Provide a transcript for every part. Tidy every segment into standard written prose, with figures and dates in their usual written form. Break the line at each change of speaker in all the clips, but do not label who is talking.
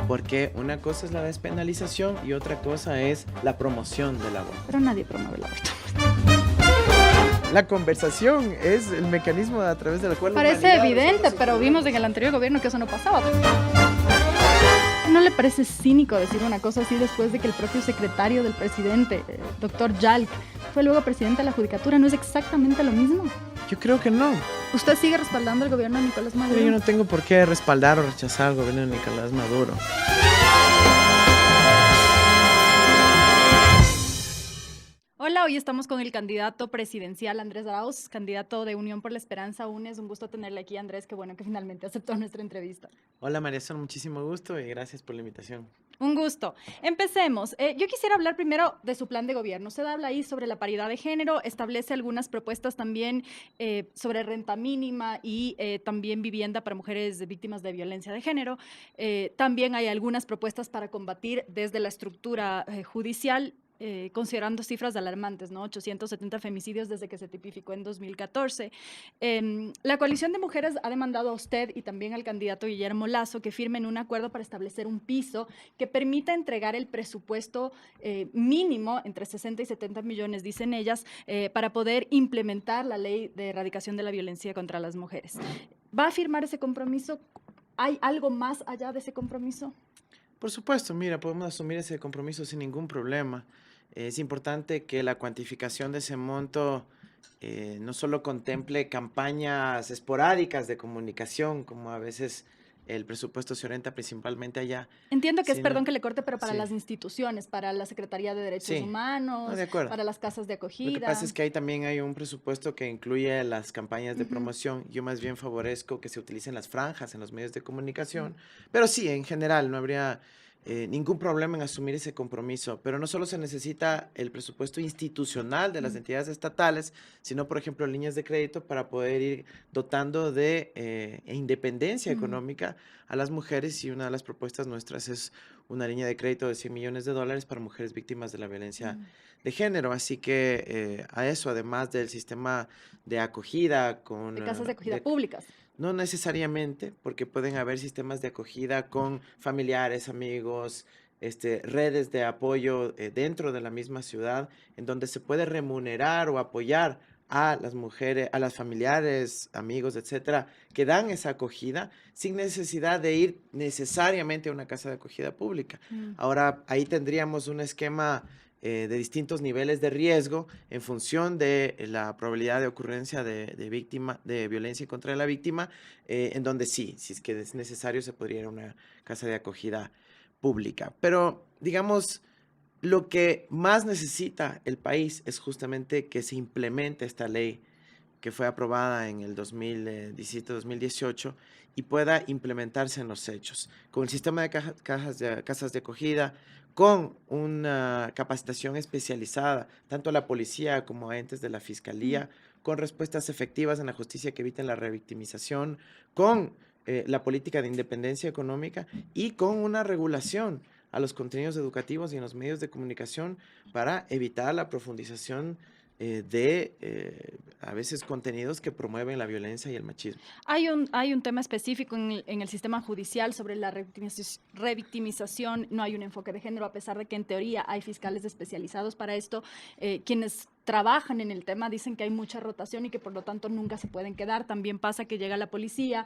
Porque una cosa es la despenalización y otra cosa es la promoción del aborto.
Pero nadie promueve el aborto.
La conversación es el mecanismo a través del cual...
Parece evidente, pero vimos en el anterior gobierno que eso no pasaba. ¿No le parece cínico decir una cosa así después de que el propio secretario del presidente, doctor Yalc, fue luego presidente de la Judicatura? ¿No es exactamente lo mismo?
Yo creo que no.
¿Usted sigue respaldando el gobierno de Nicolás Maduro?
Pero yo no tengo por qué respaldar o rechazar al gobierno de Nicolás Maduro.
Hola, hoy estamos con el candidato presidencial Andrés Arauz, candidato de Unión por la Esperanza UNES. Un gusto tenerle aquí, Andrés. Qué bueno que finalmente aceptó nuestra entrevista.
Hola María Sol, muchísimo gusto y gracias por la invitación.
Un gusto. Empecemos. Yo quisiera hablar primero de su plan de gobierno. Usted habla ahí sobre la paridad de género, establece algunas propuestas también sobre renta mínima y también vivienda para mujeres víctimas de violencia de género. También hay algunas propuestas para combatir desde la estructura judicial, considerando cifras alarmantes, ¿no? 870 femicidios desde que se tipificó en 2014. La coalición de mujeres ha demandado a usted y también al candidato Guillermo Lasso que firmen un acuerdo para establecer un piso que permita entregar el presupuesto mínimo, entre 60 y 70 millones, dicen ellas, para poder implementar la ley de erradicación de la violencia contra las mujeres. ¿Va a firmar ese compromiso? ¿Hay algo más allá de ese compromiso?
Por supuesto, mira, podemos asumir ese compromiso sin ningún problema. Es importante que la cuantificación de ese monto no solo contemple campañas esporádicas de comunicación, como a veces el presupuesto se orienta principalmente allá.
Entiendo que es,
sino,
perdón que le corte, pero para
sí,
las instituciones, para la Secretaría de Derechos
sí, no,
Humanos,
de acuerdo.
para las casas de
Lo que
acogida.
pasa es que ahí también hay un presupuesto que incluye las campañas de
Ujú.
promoción. Yo más bien favorezco que se utilicen las franjas en los medios de comunicación, pero sí, en general no habría ningún problema en asumir ese compromiso. Pero no solo se necesita el presupuesto institucional de las entidades estatales, sino, por ejemplo, líneas de crédito para poder ir dotando de independencia económica a las mujeres, y una de las propuestas nuestras es una línea de crédito de $100 millones para mujeres víctimas de la violencia de género. Así que a eso, además del sistema de acogida con...
De casas de acogida públicas.
No necesariamente, porque pueden haber sistemas de acogida con familiares, amigos, redes de apoyo dentro de la misma ciudad, en donde se puede remunerar o apoyar a las mujeres, a las familiares, amigos, etcétera, que dan esa acogida sin necesidad de ir necesariamente a una casa de acogida pública. Ahora, ahí tendríamos un esquema de distintos niveles de riesgo en función de la probabilidad de ocurrencia de víctima, de violencia contra la víctima, en donde sí, si es que es necesario, se podría ir a una casa de acogida pública. Pero, digamos, lo que más necesita el país es justamente que se implemente esta ley que fue aprobada en el 2017-2018 y pueda implementarse en los hechos, con el sistema de casas de acogida, con una capacitación especializada, tanto a la policía como a entes de la fiscalía, con respuestas efectivas en la justicia que eviten la revictimización, con la política de independencia económica y con una regulación a los contenidos educativos y en los medios de comunicación para evitar la profundización a veces contenidos que promueven la violencia y el machismo.
Hay un tema específico en el sistema judicial sobre la revictimización. No hay un enfoque de género, a pesar de que en teoría hay fiscales especializados para esto. Quienes trabajan en el tema dicen que hay mucha rotación y que por lo tanto nunca se pueden quedar. También pasa que llega la policía,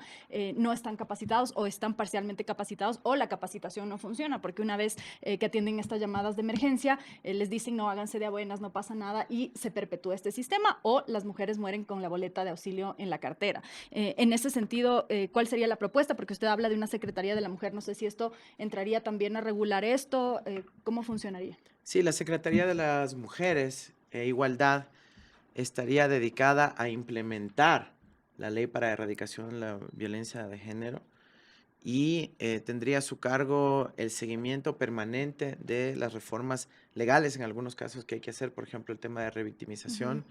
no están capacitados o están parcialmente capacitados, o la capacitación no funciona, porque una vez que atienden estas llamadas de emergencia, les dicen no, háganse de a buenas, no pasa nada, y se perpetúa este sistema, o las mujeres mueren con la boleta de auxilio en la cartera. En ese sentido, ¿cuál sería la propuesta? Porque usted habla de una Secretaría de la Mujer, no sé si esto entraría también a regular esto, ¿cómo funcionaría?
Sí, la Secretaría de las Mujeres e Igualdad estaría dedicada a implementar la ley para erradicación de la violencia de género y tendría a su cargo el seguimiento permanente de las reformas legales en algunos casos que hay que hacer, por ejemplo, el tema de revictimización,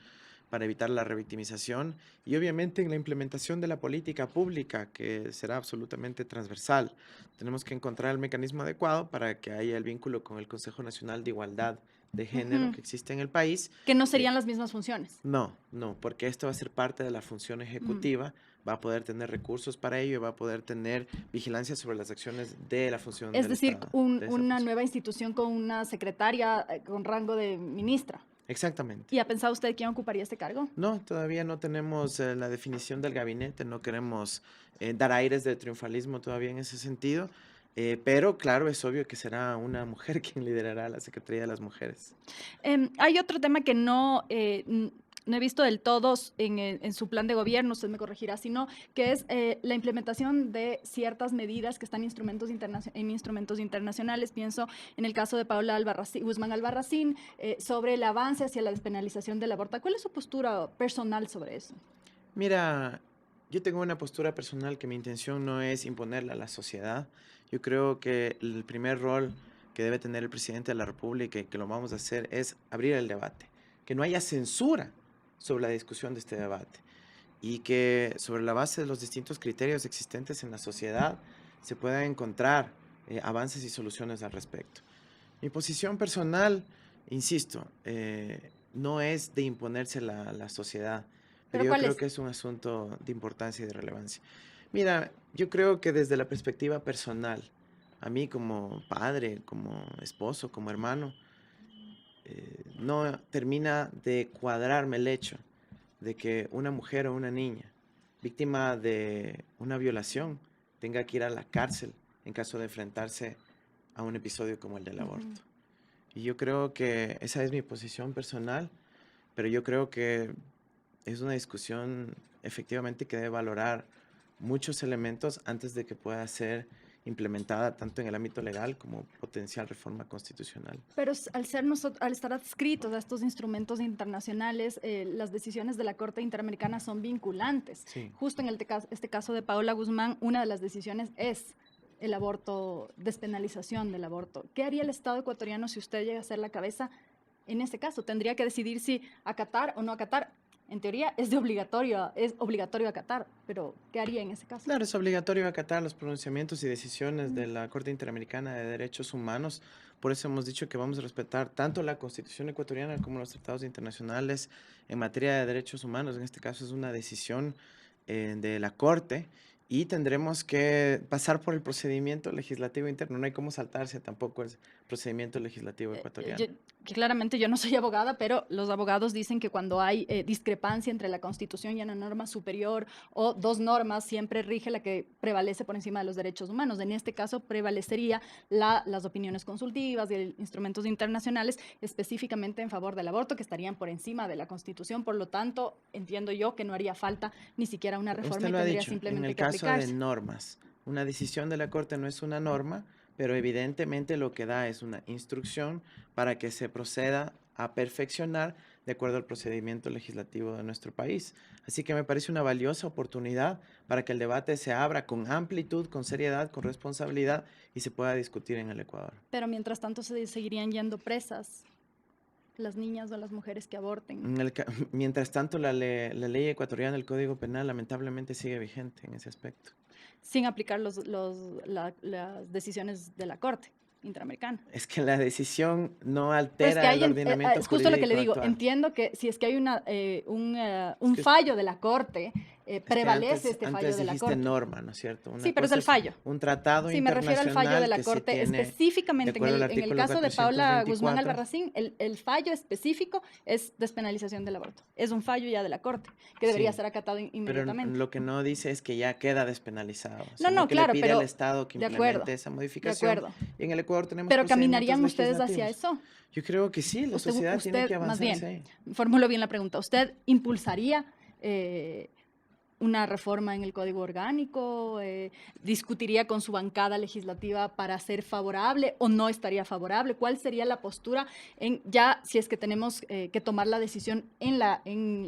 para evitar la revictimización, y obviamente en la implementación de la política pública, que será absolutamente transversal. Tenemos que encontrar el mecanismo adecuado para que haya el vínculo con el Consejo Nacional de Igualdad de Género que existe en el país.
Que no serían las mismas funciones.
No, porque esto va a ser parte de la función ejecutiva, va a poder tener recursos para ello y va a poder tener vigilancia sobre las acciones de la función
Es
del
decir,
Estado, de esa
una
función.
nueva institución con una secretaria con rango de ministra.
Exactamente.
¿Y ha pensado usted quién ocuparía este cargo?
No, todavía no tenemos la definición del gabinete, no queremos dar aires de triunfalismo todavía en ese sentido, pero claro, es obvio que será una mujer quien liderará la Secretaría de las Mujeres.
Hay otro tema que no he visto del todo en su plan de gobierno, usted me corregirá si no, que es la implementación de ciertas medidas que están en instrumentos internacionales. Pienso en el caso de Paola Guzmán Albarracín, sobre el avance hacia la despenalización del aborto. ¿Cuál es su postura personal sobre eso?
Mira, yo tengo una postura personal que mi intención no es imponerla a la sociedad. Yo creo que el primer rol que debe tener el presidente de la República y que lo vamos a hacer es abrir el debate, que no haya censura sobre la discusión de este debate y que sobre la base de los distintos criterios existentes en la sociedad se puedan encontrar avances y soluciones al respecto. Mi posición personal, insisto, no es de imponérsela a la sociedad, pero
¿Pero
yo
cuál
creo
es?
que es un asunto de importancia y de relevancia. Mira, yo creo que desde la perspectiva personal, a mí como padre, como esposo, como hermano, no termina de cuadrarme el hecho de que una mujer o una niña víctima de una violación tenga que ir a la cárcel en caso de enfrentarse a un episodio como el del
Ujú.
aborto. Y yo creo que esa es mi posición personal, pero yo creo que es una discusión efectivamente que debe valorar muchos elementos antes de que pueda ser implementada tanto en el ámbito legal como potencial reforma constitucional.
Pero al estar adscritos a estos instrumentos internacionales, las decisiones de la Corte Interamericana son vinculantes.
Sí.
Justo en este caso de Paola Guzmán, una de las decisiones es el aborto, despenalización del aborto. ¿Qué haría el Estado ecuatoriano si usted llega a ser la cabeza en este caso? Tendría que decidir si acatar o no acatar. En teoría es obligatorio acatar, pero ¿qué haría en ese caso?
Claro, es obligatorio acatar los pronunciamientos y decisiones de la Corte Interamericana de Derechos Humanos. Por eso hemos dicho que vamos a respetar tanto la Constitución ecuatoriana como los tratados internacionales en materia de derechos humanos. En este caso es una decisión de la Corte y tendremos que pasar por el procedimiento legislativo interno. No hay cómo saltarse tampoco el procedimiento legislativo ecuatoriano.
Que claramente yo no soy abogada, pero los abogados dicen que cuando hay discrepancia entre la Constitución y una norma superior o dos normas, siempre rige la que prevalece por encima de los derechos humanos. En este caso, prevalecería las opiniones consultivas y instrumentos internacionales específicamente en favor del aborto, que estarían por encima de la Constitución. Por lo tanto, entiendo yo que no haría falta ni siquiera una reforma
Usted
y
lo ha
tendría
dicho, en
simplemente
el
que
caso de
aplicarse.
normas, una decisión de la Corte no es una norma, pero evidentemente lo que da es una instrucción para que se proceda a perfeccionar de acuerdo al procedimiento legislativo de nuestro país. Así que me parece una valiosa oportunidad para que el debate se abra con amplitud, con seriedad, con responsabilidad y se pueda discutir en el Ecuador.
Pero mientras tanto se seguirían yendo presas las niñas o las mujeres que aborten,
Mientras tanto, la ley ecuatoriana, el Código Penal, lamentablemente sigue vigente en ese aspecto.
sin aplicar las decisiones de la Corte Interamericana.
Es que la decisión no
Pero es que
altera el ordenamiento
es justo lo que le
jurídico
digo,
actual.
entiendo que si es que hay
Es
un
que,
fallo de la Corte,
es que
prevalece este fallo
antes
de la
dijiste
Corte.
norma, ¿no es cierto?
Sí,
Una
pero es
cosa
el
es
fallo.
un tratado
Sí, me refiero al fallo de
internacional
la
que sí
Corte,
tiene, de
específicamente
acuerdo al
en el
artículo
caso de Paula Guzmán
424.
Albarracín, el fallo específico es despenalización del aborto. Es un fallo ya de la Corte que debería
Sí,
ser acatado
pero
inmediatamente.
lo que no dice es que ya queda despenalizado,
No,
sino
no,
que le
claro,
pide al
pero
Estado que
de acuerdo,
implemente esa
de
modificación
acuerdo.
y en el Ecuador tenemos
Pero
procedimientos
¿caminarían ustedes hacia
legislativos.
eso?
Yo creo que sí, la sociedad tiene que
Más
avanzar
bien,
hacia ahí.
formulo bien la pregunta, ¿usted impulsaría eh, una reforma en el Código Orgánico? ¿Discutiría con su bancada legislativa para ser favorable o no estaría favorable? ¿Cuál sería la postura ya si es que tenemos que tomar la decisión en la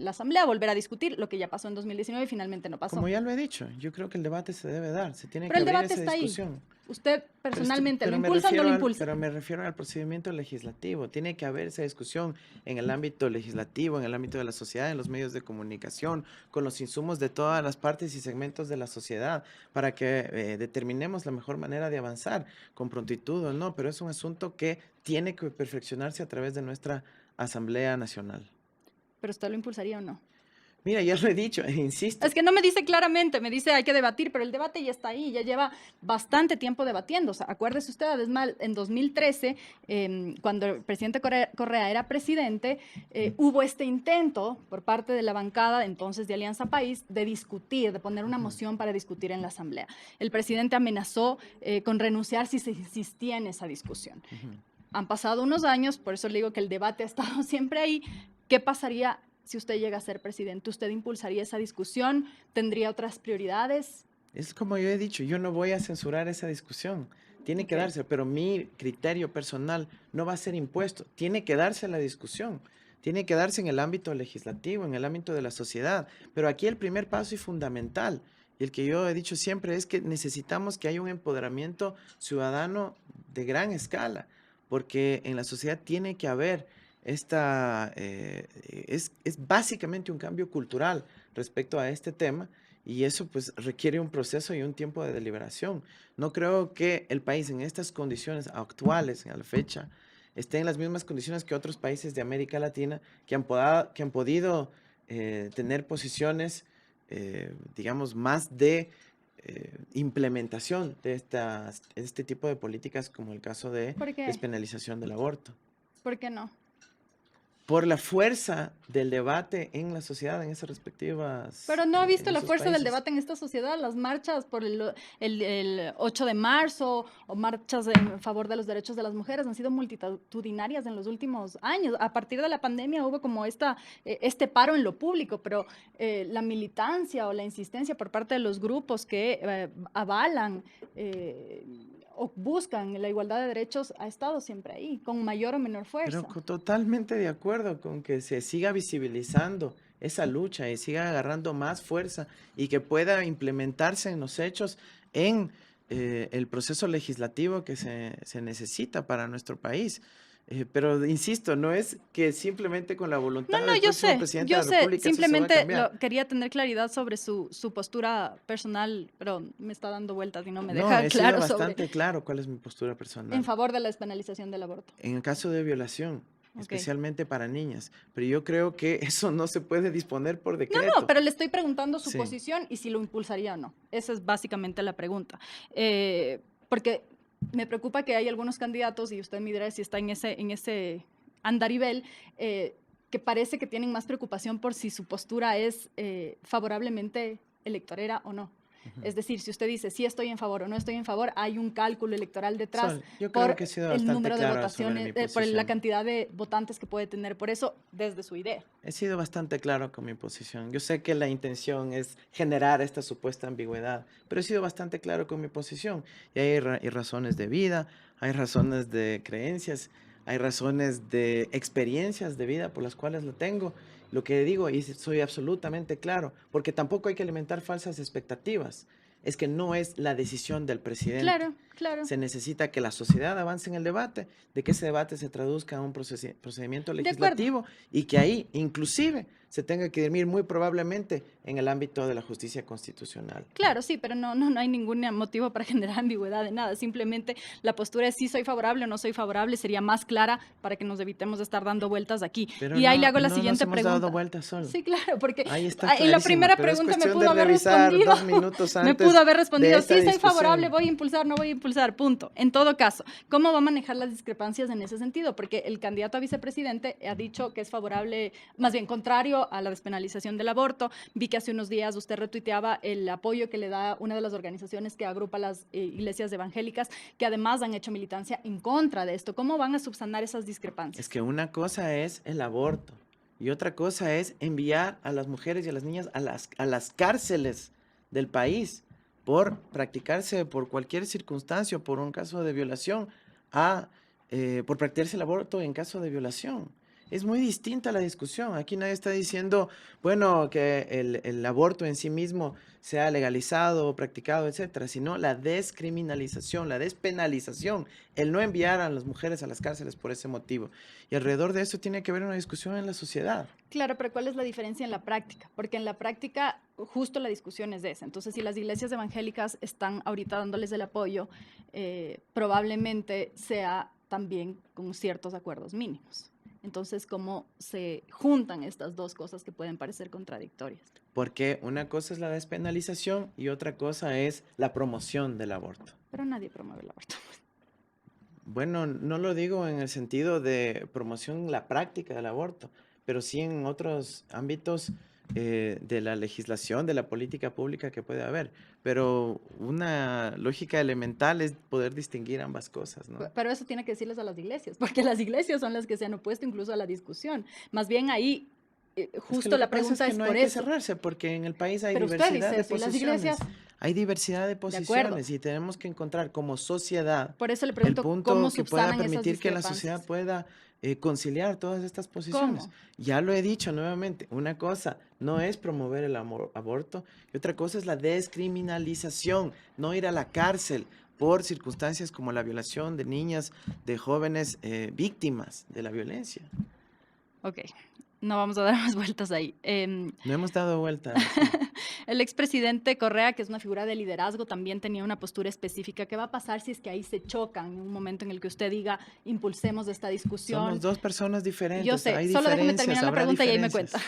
Asamblea, volver a discutir lo que ya pasó en 2019 y finalmente no pasó?
Como ya lo he dicho, yo creo que el debate se debe dar, se tiene
Pero
que
el
abrir
debate
esa
está ahí.
discusión.
¿Usted
Pero,
personalmente lo impulsa o no lo impulsa?
pero me refiero al procedimiento legislativo. Tiene que haber esa discusión en el ámbito legislativo, en el ámbito de la sociedad, en los medios de comunicación, con los insumos de todas las partes y segmentos de la sociedad, para que determinemos la mejor manera de avanzar con prontitud o no. Pero es un asunto que tiene que perfeccionarse a través de nuestra Asamblea Nacional.
¿Pero usted lo impulsaría o no?
Mira, ya lo he dicho e insisto.
Es que no me dice claramente, me dice hay que debatir, pero el debate ya está ahí, ya lleva bastante tiempo debatiendo. O sea, acuérdese usted, además, en 2013, cuando el presidente Correa era presidente, hubo este intento por parte de la bancada entonces de Alianza País de discutir, de poner una moción para discutir en la Asamblea. El presidente amenazó con renunciar si se insistía en esa discusión. Han pasado unos años, por eso le digo que el debate ha estado siempre ahí. ¿Qué pasaría si usted llega a ser presidente? ¿Usted impulsaría esa discusión? ¿Tendría otras prioridades?
Es como yo he dicho, yo no voy a censurar esa discusión. Tiene que
Ok.
darse, pero mi criterio personal no va a ser impuesto. Tiene que darse la discusión. Tiene que darse en el ámbito legislativo, en el ámbito de la sociedad. Pero aquí el primer paso y fundamental, y el que yo he dicho siempre, es que necesitamos que haya un empoderamiento ciudadano de gran escala, porque en la sociedad tiene que haber es básicamente un cambio cultural respecto a este tema y eso pues requiere un proceso y un tiempo de deliberación. No creo que el país en estas condiciones actuales, a la fecha, esté en las mismas condiciones que otros países de América Latina que han podido tener posiciones, digamos, más de implementación de este tipo de políticas como el caso de
¿Por qué?
despenalización del aborto.
¿Por qué no?
Por la fuerza del debate en la sociedad, en esas
Pero no ha visto
en
la
esos
fuerza del
países.
debate en esta sociedad, las marchas por el 8 de marzo o marchas en favor de los derechos de las mujeres han sido multitudinarias en los últimos años. A partir de la pandemia hubo como este paro en lo público, pero la militancia o la insistencia por parte de los grupos que avalan o buscan la igualdad de derechos ha estado siempre ahí, con mayor o menor
Pero
fuerza.
totalmente de acuerdo con que se siga visibilizando esa lucha y siga agarrando más fuerza y que pueda implementarse en los hechos en el proceso legislativo que se necesita para nuestro país. Pero insisto, no es que simplemente con la
No,
voluntad
no,
del próximo presidente de
yo
la
sé,
República eso se va a
simplemente
cambiar.
quería tener claridad sobre su postura personal, pero me está dando vueltas y no me
No,
deja
he sido
claro sobre,
bastante claro cuál es mi postura
en
personal.
favor de la despenalización del aborto.
En el caso de violación,
Ok.
especialmente para niñas, pero yo creo que eso no se puede disponer por
No, no,
decreto.
pero le estoy preguntando su
Sí.
posición y si lo impulsaría o no. Esa es básicamente la pregunta. Porque me preocupa que hay algunos candidatos, y usted me dirá si está en ese andarivel, que parece que tienen más preocupación por si su postura es favorablemente electorera o no.
Ujú.
Es decir, si usted dice sí estoy en favor o no estoy en favor, hay un cálculo electoral detrás
Sol, yo creo
por
que he sido
el
bastante
número de
claro sobre
votaciones,
mi
por la
posición.
cantidad de votantes que puede tener. Por eso, desde su idea.
He sido bastante claro con mi posición. Yo sé que la intención es generar esta supuesta ambigüedad, pero he sido bastante claro con mi posición. Y hay razones de vida, hay razones de creencias, hay razones de experiencias de vida por las cuales lo tengo. Lo que digo, y soy absolutamente claro, porque tampoco hay que alimentar falsas expectativas. Es que no es la decisión del presidente.
Claro, claro.
Se necesita que la sociedad avance en el debate, de que ese debate se traduzca en un procedimiento
De acuerdo.
legislativo y que ahí inclusive se tenga que dirimir muy probablemente en el ámbito de la justicia constitucional.
Claro, sí, pero no hay ningún motivo para generar ambigüedad de nada. Simplemente la postura es si soy favorable o no soy favorable, sería más clara para que nos evitemos de estar dando vueltas aquí.
Pero
Y ahí le hago la
no nos
siguiente
hemos dado
pregunta.
vuelta, Sol.
Sí, claro, porque
Ahí está
en la
clarísimo,
primera
pero es
pregunta me
cuestión de
pudo haber
revisar
respondido,
2 minutos
me pudo
antes
haber
de
respondido,
esta
sí soy favorable,
discusión.
voy a impulsar, no voy a impulsar, punto. En todo caso, ¿cómo va a manejar las discrepancias en ese sentido? Porque el candidato a vicepresidente ha dicho que es favorable, más bien contrario a la despenalización del aborto. Vi que hace unos días usted retuiteaba el apoyo que le da una de las organizaciones que agrupa las iglesias evangélicas, que además han hecho militancia en contra de esto. ¿Cómo van a subsanar esas
Es
discrepancias?
que una cosa es el aborto y otra cosa es enviar a las mujeres y a las niñas a las cárceles del país por practicarse por cualquier circunstancia o por un caso de violación, por practicarse el aborto en caso de violación. Es muy distinta la discusión. Aquí nadie está diciendo, bueno, que el aborto en sí mismo sea legalizado o practicado, etcétera, sino la descriminalización, la despenalización, el no enviar a las mujeres a las cárceles por ese motivo. Y alrededor de eso tiene que haber una discusión en la sociedad.
Claro, pero ¿cuál es la diferencia en la práctica? Porque en la práctica justo la discusión es de esa. Entonces, si las iglesias evangélicas están ahorita dándoles el apoyo, probablemente sea también con ciertos acuerdos mínimos. Entonces, ¿cómo se juntan estas dos cosas que pueden parecer contradictorias?
Porque una cosa es la despenalización y otra cosa es la promoción del aborto.
Pero nadie promueve el aborto.
Bueno, no lo digo en el sentido de promoción la práctica del aborto, pero sí en otros ámbitos de la legislación, de la política pública que puede haber. Pero una lógica elemental es poder distinguir ambas cosas, ¿no?
Pero eso tiene que decirles a las iglesias, porque las iglesias son las que se han opuesto incluso a la discusión. Más bien ahí,
Es que
justo
lo que
la
pasa es
pregunta
que
es
no hay
por
que
eso.
cerrarse, porque en el país hay
Pero usted
diversidad
dice
de
eso, y las iglesias,
posiciones. Hay diversidad de
de acuerdo.
posiciones y tenemos que encontrar como sociedad
Por eso le
el
pregunto cómo
punto que pueda
subsanan esas
permitir que la sociedad
discrepancias.
pueda conciliar todas estas posiciones.
¿Cómo?
Ya lo he dicho nuevamente, una cosa no es promover el aborto y otra cosa es la descriminalización, no ir a la cárcel por circunstancias como la violación de niñas, de jóvenes víctimas de la violencia.
Ok, no vamos a dar más vueltas ahí.
No hemos dado vuelta al asunto.
El expresidente Correa, que es una figura de liderazgo, también tenía una postura específica. ¿Qué va a pasar si es que ahí se chocan en un momento en el que usted diga, impulsemos esta
Somos
discusión?
dos personas
Yo
diferentes,
sé,
hay
solo déjeme
diferencias,
terminar la
habrá
pregunta y ahí me cuenta.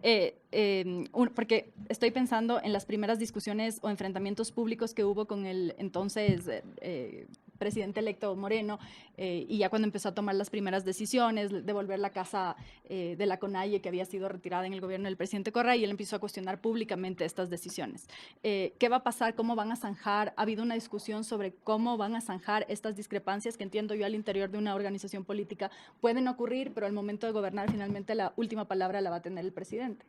diferencias.
Porque estoy pensando en las primeras discusiones o enfrentamientos públicos que hubo con el entonces presidente electo Moreno, y ya cuando empezó a tomar las primeras decisiones, devolver la casa de la CONAIE que había sido retirada en el gobierno del presidente Correa, y él empezó a cuestionar públicamente estas decisiones. ¿Qué va a pasar? ¿Cómo van a zanjar? Ha habido una discusión sobre cómo van a zanjar estas discrepancias que entiendo yo al interior de una organización política pueden ocurrir, pero al momento de gobernar finalmente la última palabra la va a tener el presidente.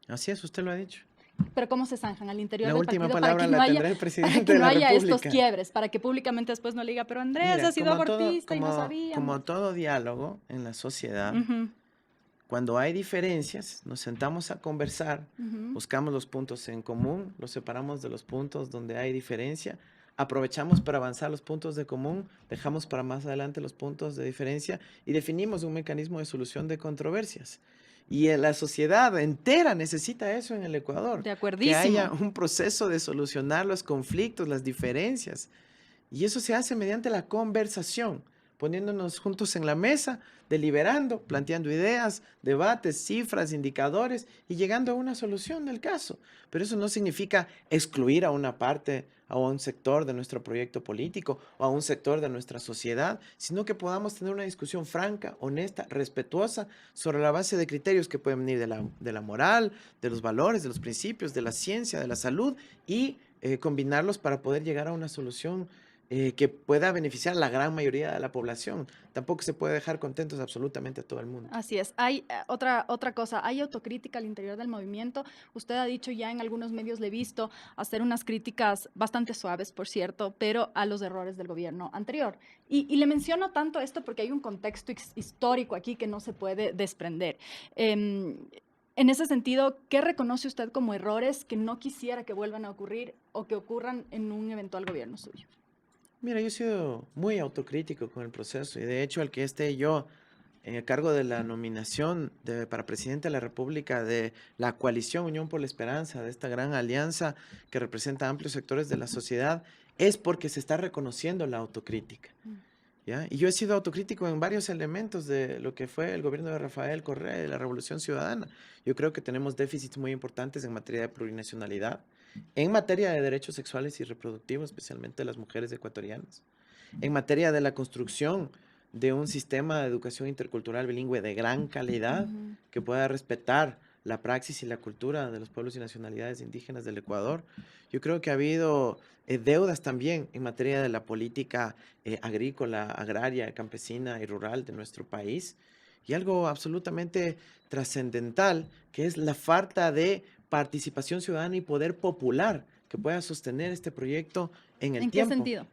Así es, usted lo ha dicho.
Pero ¿cómo se zanjan al interior
La
del
última
partido para
palabra
que no
la
haya,
tendrá el
para
presidente
que
de
no
la
haya estos
República.
quiebres, para que públicamente después no le diga, pero Andrés
Mira,
ha sido abortista y no
como
sabíamos?
todo diálogo en la sociedad,
Ujú,
cuando hay diferencias, nos sentamos a conversar,
ujú.
buscamos los puntos en común, los separamos de los puntos donde hay diferencia, aprovechamos para avanzar los puntos de común, dejamos para más adelante los puntos de diferencia y definimos un mecanismo de solución de controversias. Y la sociedad entera necesita eso en el Ecuador,
De
que haya
acuerdísimo.
un proceso de solucionar los conflictos, las diferencias. Y eso se hace mediante la conversación, poniéndonos juntos en la mesa, deliberando, planteando ideas, debates, cifras, indicadores y llegando a una solución del caso. Pero eso no significa excluir a una parte, a un sector de nuestro proyecto político o a un sector de nuestra sociedad, sino que podamos tener una discusión franca, honesta, respetuosa, sobre la base de criterios que pueden venir de la moral, de los valores, de los principios, de la ciencia, de la salud y combinarlos para poder llegar a una solución que pueda beneficiar a la gran mayoría de la población. Tampoco se puede dejar contentos absolutamente a todo el mundo.
Así es. Hay otra cosa, hay autocrítica al interior del movimiento. Usted ha dicho ya en algunos medios, le he visto hacer unas críticas bastante suaves, por cierto, pero a los errores del gobierno anterior. Y le menciono tanto esto porque hay un contexto histórico aquí que no se puede desprender. En ese sentido, ¿qué reconoce usted como errores que no quisiera que vuelvan a ocurrir o que ocurran en un eventual gobierno suyo?
Mira, yo he sido muy autocrítico con el proceso y de hecho el que esté yo en el cargo de la nominación para presidente de la República de la coalición Unión por la Esperanza, de esta gran alianza que representa amplios sectores de la sociedad, es porque se está reconociendo la autocrítica.
Mm.
¿Ya? Y yo he sido autocrítico en varios elementos de lo que fue el gobierno de Rafael Correa y de la Revolución Ciudadana. Yo creo que tenemos déficits muy importantes en materia de plurinacionalidad, en materia de derechos sexuales y reproductivos, especialmente de las mujeres ecuatorianas, en materia de la construcción de un sistema de educación intercultural bilingüe de gran calidad
Ujú.
que pueda respetar la praxis y la cultura de los pueblos y nacionalidades indígenas del Ecuador. Yo creo que ha habido deudas también en materia de la política agrícola, agraria, campesina y rural de nuestro país. Y algo absolutamente trascendental, que es la falta de participación ciudadana y poder popular que pueda sostener este proyecto en el
¿En qué
tiempo,
sentido?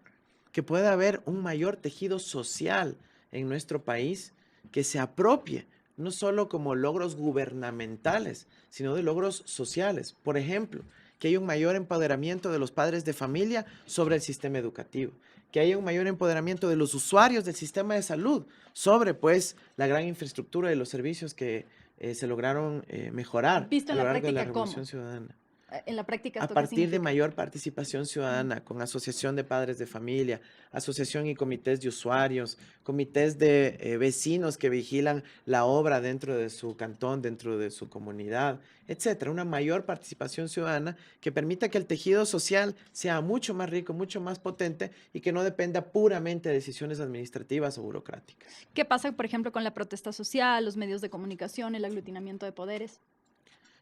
que pueda haber un mayor tejido social en nuestro país que se apropie no solo como logros gubernamentales, sino de logros sociales. Por ejemplo, que haya un mayor empoderamiento de los padres de familia sobre el sistema educativo, que haya un mayor empoderamiento de los usuarios del sistema de salud sobre, pues, la gran infraestructura y los servicios que se lograron mejorar
Visto
a
en
lo
la
largo de la
práctica, ¿cómo?
Revolución Ciudadana.
En la práctica,
A
¿esto qué
partir de
significa?
mayor participación
Ujú.
ciudadana, con asociación de padres de familia, asociación y comités de usuarios, comités de vecinos que vigilan la obra dentro de su cantón, dentro de su comunidad, etcétera. Una mayor participación ciudadana que permita que el tejido social sea mucho más rico, mucho más potente y que no dependa puramente de decisiones administrativas o burocráticas.
¿Qué pasa, por ejemplo, con la protesta social, los medios de comunicación, el aglutinamiento de poderes?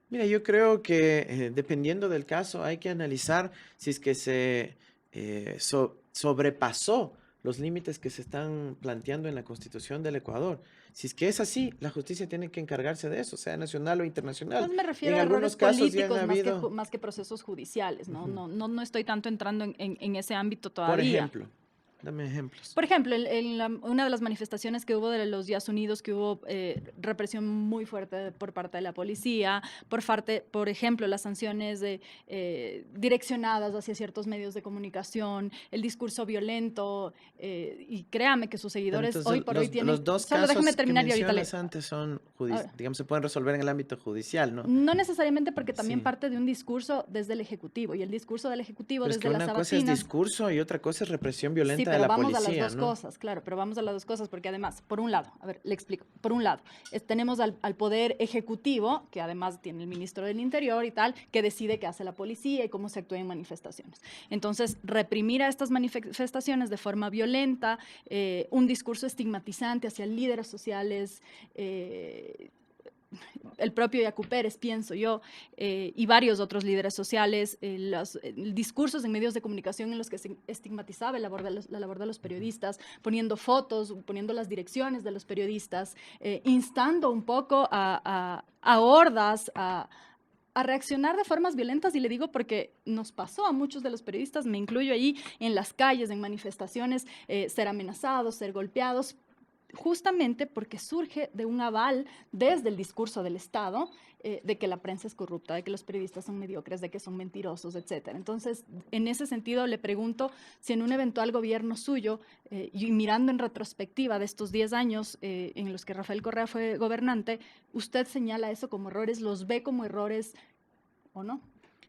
Mira, yo creo que dependiendo del caso hay que analizar si es que se sobrepasó los límites que se están planteando en la Constitución del Ecuador. Si es que es así, la justicia tiene que encargarse de eso, sea nacional o internacional.
Más me
Y
refiero
en
a errores
algunos casos ya han
políticos
habido,
más que procesos judiciales, ¿no?
ujú,
No estoy tanto entrando en ese ámbito
por
todavía.
ejemplo, dame ejemplos.
Por ejemplo, una de las manifestaciones que hubo de los Días Unidos, que hubo represión muy fuerte por parte de la policía, por ejemplo, las sanciones direccionadas hacia ciertos medios de comunicación, el discurso violento, y créame que sus
Pero
seguidores hoy
entonces
por hoy
los
tienen,
dos
solo déjeme
casos que
terminar y ahorita
mencionas antes son,
ahora,
digamos, se pueden resolver en el ámbito judicial, ¿no?
no necesariamente porque también
Sí.
parte de un discurso desde el Ejecutivo, y el discurso del Ejecutivo
Pero es que
desde las
una cosa es
sabatinas.
discurso y otra cosa es represión
Sí,
violenta de
pero
la
vamos a las
policía,
dos
¿no?
cosas, claro, pero vamos a las dos cosas, porque además, por un lado, a ver, le explico, por un lado, tenemos al Poder Ejecutivo, que además tiene el ministro del Interior y tal, que decide qué hace la policía y cómo se actúa en manifestaciones. Entonces, reprimir a estas manifestaciones de forma violenta, un discurso estigmatizante hacia líderes sociales, el propio Yacu Pérez, pienso yo, y varios otros líderes sociales, los discursos en medios de comunicación en los que se estigmatizaba la labor de los
Ujú.
periodistas, poniendo fotos, poniendo las direcciones de los periodistas, instando un poco a hordas, a reaccionar de formas violentas, y le digo porque nos pasó a muchos de los periodistas, me incluyo ahí, en las calles, en manifestaciones, ser amenazados, ser golpeados, justamente porque surge de un aval desde el discurso del Estado, de que la prensa es corrupta, de que los periodistas son mediocres, de que son mentirosos, etcétera. Entonces, en ese sentido, le pregunto si en un eventual gobierno suyo, y mirando en retrospectiva de estos 10 años en los que Rafael Correa fue gobernante, usted señala eso como errores, los ve como errores o no.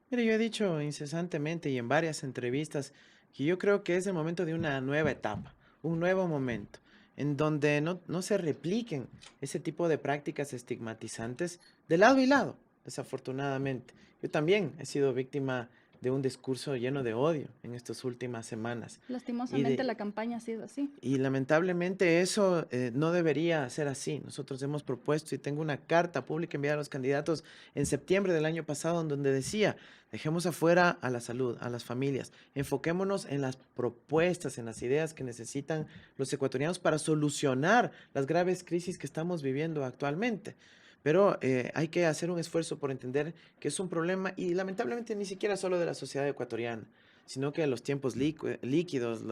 Mira, yo he dicho incesantemente y en varias entrevistas que yo creo que es el momento de una nueva etapa, un nuevo momento, en donde no se repliquen ese tipo de prácticas estigmatizantes de lado y lado, desafortunadamente. Yo también he sido víctima de un discurso lleno de odio en estas últimas semanas. Y
Lastimosamente la
de,
campaña ha sido así.
Y lamentablemente eso no debería ser así. Nosotros hemos propuesto y tengo una carta pública enviada a los candidatos en septiembre del año pasado en donde decía, dejemos afuera a la salud, a las familias, enfoquémonos en las propuestas, en las ideas que necesitan los ecuatorianos para solucionar las graves crisis que estamos viviendo actualmente. Pero hay que hacer un esfuerzo por entender que es un problema y lamentablemente ni siquiera solo de la sociedad ecuatoriana, sino que los tiempos líquidos,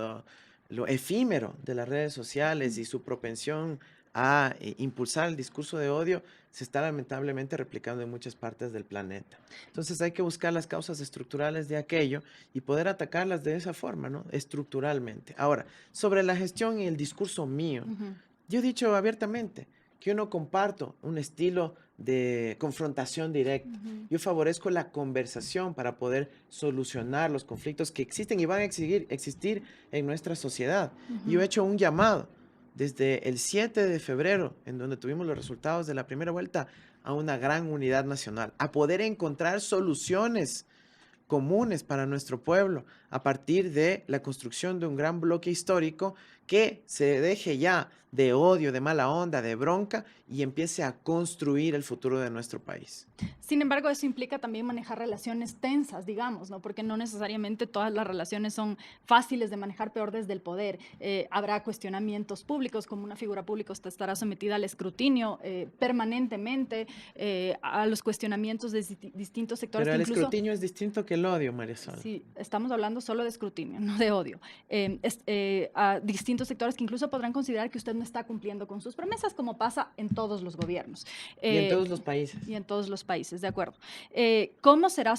lo efímero de las redes sociales y su propensión a impulsar el discurso de odio se está lamentablemente replicando en muchas partes del planeta. Entonces hay que buscar las causas estructurales de aquello y poder atacarlas de esa forma, ¿no? Estructuralmente. Ahora, sobre la gestión y el discurso mío,
Ujú.
yo he dicho abiertamente que yo no comparto un estilo de confrontación directa.
Ujú.
Yo favorezco la conversación para poder solucionar los conflictos que existen y van a existir en nuestra sociedad. Y yo he
Ujú.
hecho un llamado desde el 7 de febrero, en donde tuvimos los resultados de la primera vuelta, a una gran unidad nacional, a poder encontrar soluciones comunes para nuestro pueblo a partir de la construcción de un gran bloque histórico que se deje ya de odio, de mala onda, de bronca y empiece a construir el futuro de nuestro país.
Sin embargo, eso implica también manejar relaciones tensas, digamos, ¿no? Porque no necesariamente todas las relaciones son fáciles de manejar, peor desde el poder. Habrá cuestionamientos públicos, como una figura pública usted estará sometida al escrutinio permanentemente, a los cuestionamientos de distintos sectores
Pero
que
el
incluso,
escrutinio es distinto que el odio, Marisol.
si estamos hablando solo de escrutinio, no de odio, a distintos sectores que incluso podrán considerar que usted no está cumpliendo con sus promesas, como pasa en todos los gobiernos.
Y en todos los países.
Y en todos los países, de acuerdo. ¿Cómo será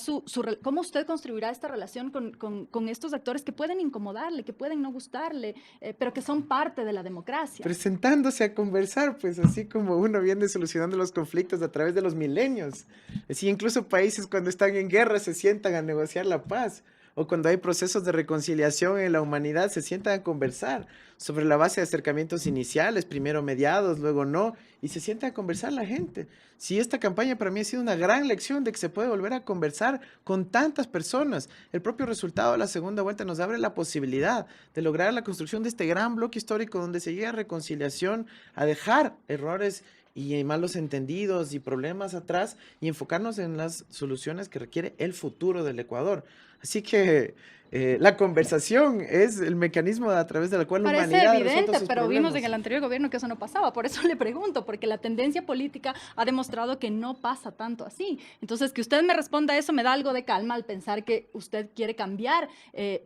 cómo usted construirá esta relación con estos actores que pueden incomodarle, que pueden no gustarle, pero que son parte de la democracia?
Presentándose a conversar, pues así como uno viene solucionando los conflictos a través de los milenios. Así incluso países cuando están en guerra se sientan a negociar la paz, o cuando hay procesos de reconciliación en la humanidad se sientan a conversar sobre la base de acercamientos iniciales, primero mediados, luego no, y se sienta a conversar la gente. Sí, esta campaña para mí ha sido una gran lección de que se puede volver a conversar con tantas personas. El propio resultado de la segunda vuelta nos abre la posibilidad de lograr la construcción de este gran bloque histórico donde se llega a reconciliación, a dejar errores y malos entendidos y problemas atrás y enfocarnos en las soluciones que requiere el futuro del Ecuador. Así que la conversación es el mecanismo a través del cual la
Parece
humanidad
evidente,
resuelve sus
pero vimos en
problemas.
el anterior gobierno que eso no pasaba. Por eso le pregunto, porque la tendencia política ha demostrado que no pasa tanto así. Entonces, que usted me responda eso me da algo de calma al pensar que usted quiere cambiar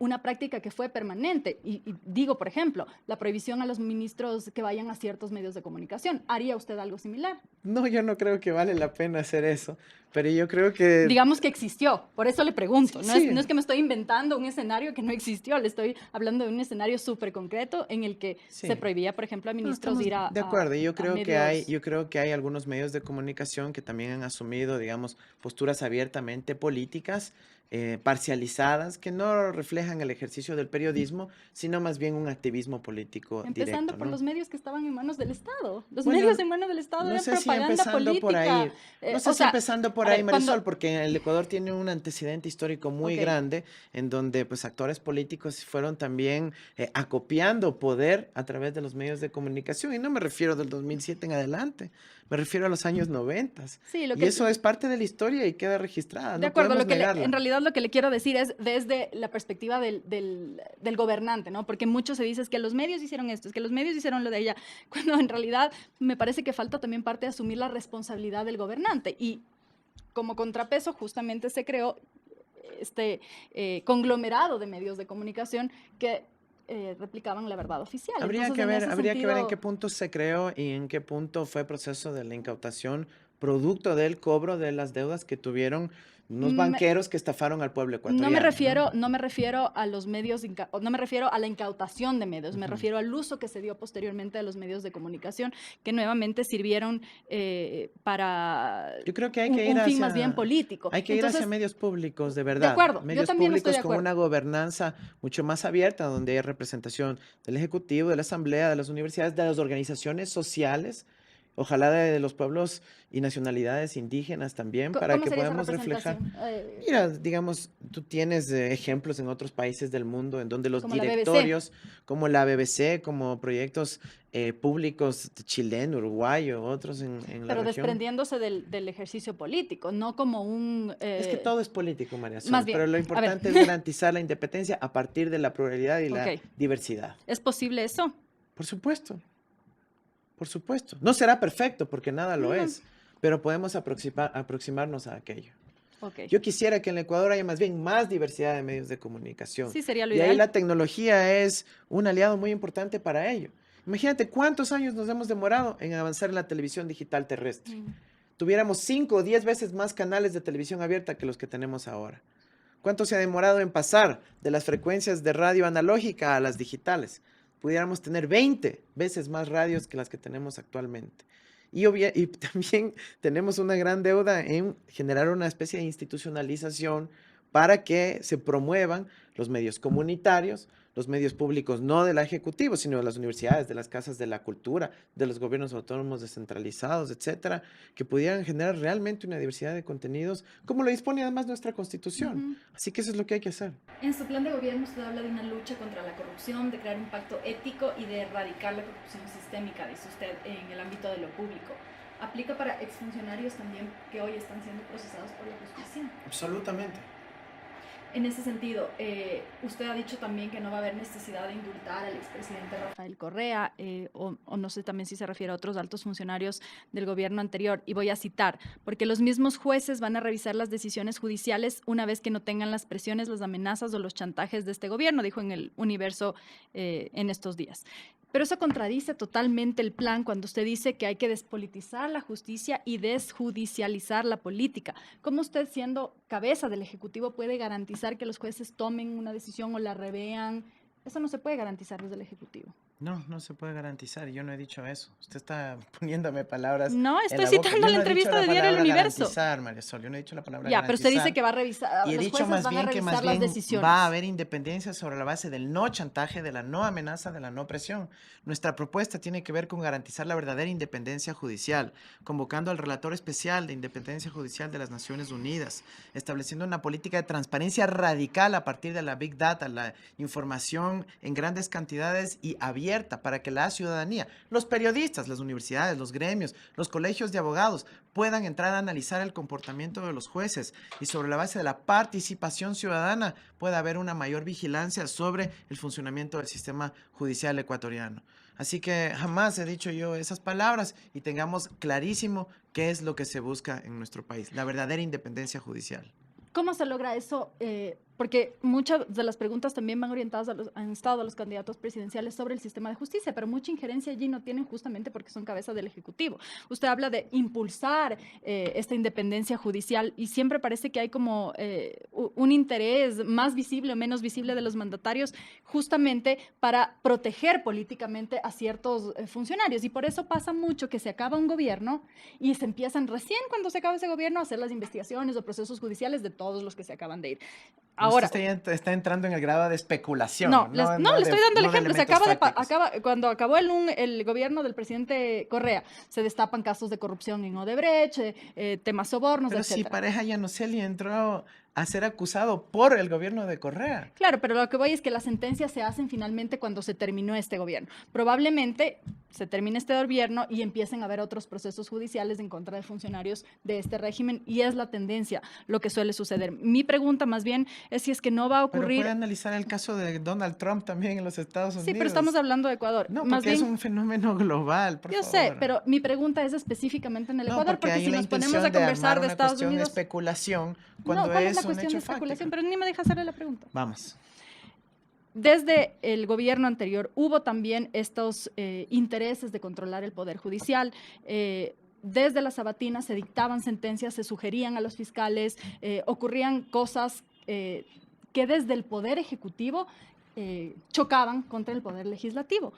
una práctica que fue permanente. Y digo, por ejemplo, la prohibición a los ministros que vayan a ciertos medios de comunicación. ¿Haría usted algo similar?
No, yo no creo que vale la pena hacer eso, pero yo creo que
Digamos que existió, por eso le pregunto.
sí.
No es que me estoy inventando un escenario que no existió, le estoy hablando de un escenario súper concreto en el que
Sí.
se prohibía, por ejemplo, a
No,
ministros
estamos
ir
de acuerdo. Y
a medios.
yo creo que hay algunos medios de comunicación que también han asumido, digamos, posturas abiertamente políticas, parcializadas, que no reflejan el ejercicio del periodismo, sino más bien un activismo político
Empezando
directo,
por
¿no?
los medios que estaban en manos del Estado. Los medios
Bueno,
en manos del Estado
no
eran
sé si
propaganda
empezando por
política.
ahí, no sé
O
si
sea,
empezando por
a
ahí,
ver,
Marisol, porque el Ecuador tiene un antecedente histórico muy
Ok.
grande en donde pues actores políticos fueron también acopiando poder a través de los medios de comunicación. Y no me refiero del 2007 en adelante, me refiero a los años 90.
Sí, lo
Y
que,
eso es parte de la historia y queda registrada,
de
no
acuerdo,
podemos
lo que en
negarla.
realidad lo que le quiero decir es desde la perspectiva del gobernante, ¿no? Porque mucho se dice es que los medios hicieron esto, es que los medios hicieron lo de ella, cuando en realidad me parece que falta también parte de asumir la responsabilidad del gobernante. Y como contrapeso justamente se creó este conglomerado de medios de comunicación que replicaban la verdad oficial. Entonces, en ese
Habría que ver en qué
sentido,
punto se creó y en qué punto fue el proceso de la incautación producto del cobro de las deudas que tuvieron unos
me-
banqueros que estafaron al pueblo ecuatoriano, ¿no?
no me refiero a los medios, no me refiero a la incautación de medios, me
Ujú.
refiero al uso que se dio posteriormente de los medios de comunicación, que nuevamente sirvieron para
Yo creo que
un fin más bien político.
hay que ir hacia
Entonces,
medios públicos, de
de
verdad,
acuerdo, yo
medios
también estoy de
públicos con
acuerdo.
una gobernanza mucho más abierta, donde hay representación del Ejecutivo, de la Asamblea, de las universidades, de las organizaciones sociales, ojalá de los pueblos y nacionalidades indígenas también, para
¿Cómo
que
sería esa
podamos reflejar.
representación?
Mira, digamos, tú tienes ejemplos en otros países del mundo en donde los
Como la BBC.
directorios, como la BBC, como proyectos públicos chileno, uruguayo, otros en la
Pero
región.
desprendiéndose del ejercicio político, no como un...
Es que todo es político, María
más
Sol,
bien,
pero lo
a ver,
importante es garantizar la independencia a partir de la pluralidad y
ok,
la diversidad.
¿es posible eso?
Por supuesto, por supuesto. No será perfecto porque nada lo
No,
es, pero podemos aproximarnos a aquello.
ok,
Yo quisiera que en el Ecuador haya más bien más diversidad de medios de comunicación.
sí sería lo
Y ahí
ideal.
la tecnología es un aliado muy importante para ello. Imagínate cuántos años nos hemos demorado en avanzar en la televisión digital terrestre.
Mm.
Tuviéramos 5 o 10 veces más canales de televisión abierta que los que tenemos ahora. ¿Cuánto se ha demorado en pasar de las frecuencias de radio analógica a las digitales? Pudiéramos tener 20 veces más radios que las que tenemos actualmente. Y también tenemos una gran deuda en generar una especie de institucionalización para que se promuevan los medios comunitarios, los medios públicos no del Ejecutivo, sino de las universidades, de las casas de la cultura, de los gobiernos autónomos descentralizados, etcétera, que pudieran generar realmente una diversidad de contenidos, como lo dispone además nuestra Constitución.
Ujú.
Así que eso es lo que hay que hacer.
En su plan de gobierno usted habla de una lucha contra la corrupción, de crear un pacto ético y de erradicar la corrupción sistémica, dice usted, en el ámbito de lo público. ¿Aplica para exfuncionarios también que hoy están siendo procesados por la justicia?
Absolutamente.
En ese sentido, usted ha dicho también que no va a haber necesidad de indultar al expresidente Rafael Correa, o no sé también si se refiere a otros altos funcionarios del gobierno anterior, y voy a citar, porque los mismos jueces van a revisar las decisiones judiciales una vez que no tengan las presiones, las amenazas o los chantajes de este gobierno, dijo en el Universo en estos días. Pero eso contradice totalmente el plan cuando usted dice que hay que despolitizar la justicia y desjudicializar la política. ¿Cómo usted, siendo cabeza del Ejecutivo, puede garantizar que los jueces tomen una decisión o la revean? Eso no se puede garantizar desde el Ejecutivo.
No, no se puede garantizar. Yo no he dicho eso. Usted está poniéndome palabras
No,
en
estoy
la boca.
citando
Yo
la
no he dicho
entrevista
la
de Diario El
palabra
Universo.
garantizar, María Sol. Yo no he dicho la palabra
Ya, pero usted dice
garantizar.
que va a revisar,
Y he
los
dicho
jueces
más
van a
bien que
revisar las
va
decisiones.
a haber independencia sobre la base del no chantaje, de la no amenaza, de la no presión. Nuestra propuesta tiene que ver con garantizar la verdadera independencia judicial, convocando al relator especial de independencia judicial de las Naciones Unidas, estableciendo una política de transparencia radical a partir de la Big Data, la información en grandes cantidades y abierta para que la ciudadanía, los periodistas, las universidades, los gremios, los colegios de abogados puedan entrar a analizar el comportamiento de los jueces y sobre la base de la participación ciudadana pueda haber una mayor vigilancia sobre el funcionamiento del sistema judicial ecuatoriano. Así que jamás he dicho yo esas palabras y tengamos clarísimo qué es lo que se busca en nuestro país, la verdadera independencia judicial.
¿Cómo se logra eso? Porque muchas de las preguntas también van orientadas han estado a los candidatos presidenciales sobre el sistema de justicia, pero mucha injerencia allí no tienen justamente porque son cabeza del Ejecutivo. Usted habla de impulsar esta independencia judicial y siempre parece que hay como un interés más visible o menos visible de los mandatarios justamente para proteger políticamente a ciertos funcionarios. Y por eso pasa mucho que se acaba un gobierno y se empiezan recién cuando se acaba ese gobierno a hacer las investigaciones o procesos judiciales de todos los que se acaban de ir. Ahora,
usted está entrando en el grado de especulación.
no, le estoy dando el ejemplo.
Fácticos.
Cuando acabó el gobierno del presidente Correa, se destapan casos de corrupción en Odebrecht, temas sobornos,
Pero
etcétera.
si Pareja Yanoselli entró a ser acusado por el gobierno de Correa.
Claro, pero lo que voy es que las sentencias se hacen finalmente cuando se terminó este gobierno. Probablemente se termine este gobierno y empiecen a haber otros procesos judiciales en contra de funcionarios de este régimen y es la tendencia lo que suele suceder. Mi pregunta más bien es si es que no va a ocurrir...
Pero puede analizar el caso de Donald Trump también en los Estados Unidos.
Sí, pero estamos hablando de Ecuador.
No,
más
porque
bien,
es un fenómeno global, por
yo
favor.
sé, pero mi pregunta es específicamente en el Ecuador, porque
hay
si
una
nos ponemos
intención
a conversar de
una
Estados
cuestión de
Unidos...
especulación cuando
No, ¿cuál es la
es un
cuestión de
hecho
especulación?
fáctico.
Pero ni me deja hacerle la pregunta.
Vamos.
Desde el gobierno anterior hubo también estos intereses de controlar el poder judicial. Desde la Sabatina se dictaban sentencias, se sugerían a los fiscales, ocurrían cosas que desde el poder ejecutivo chocaban contra el poder legislativo.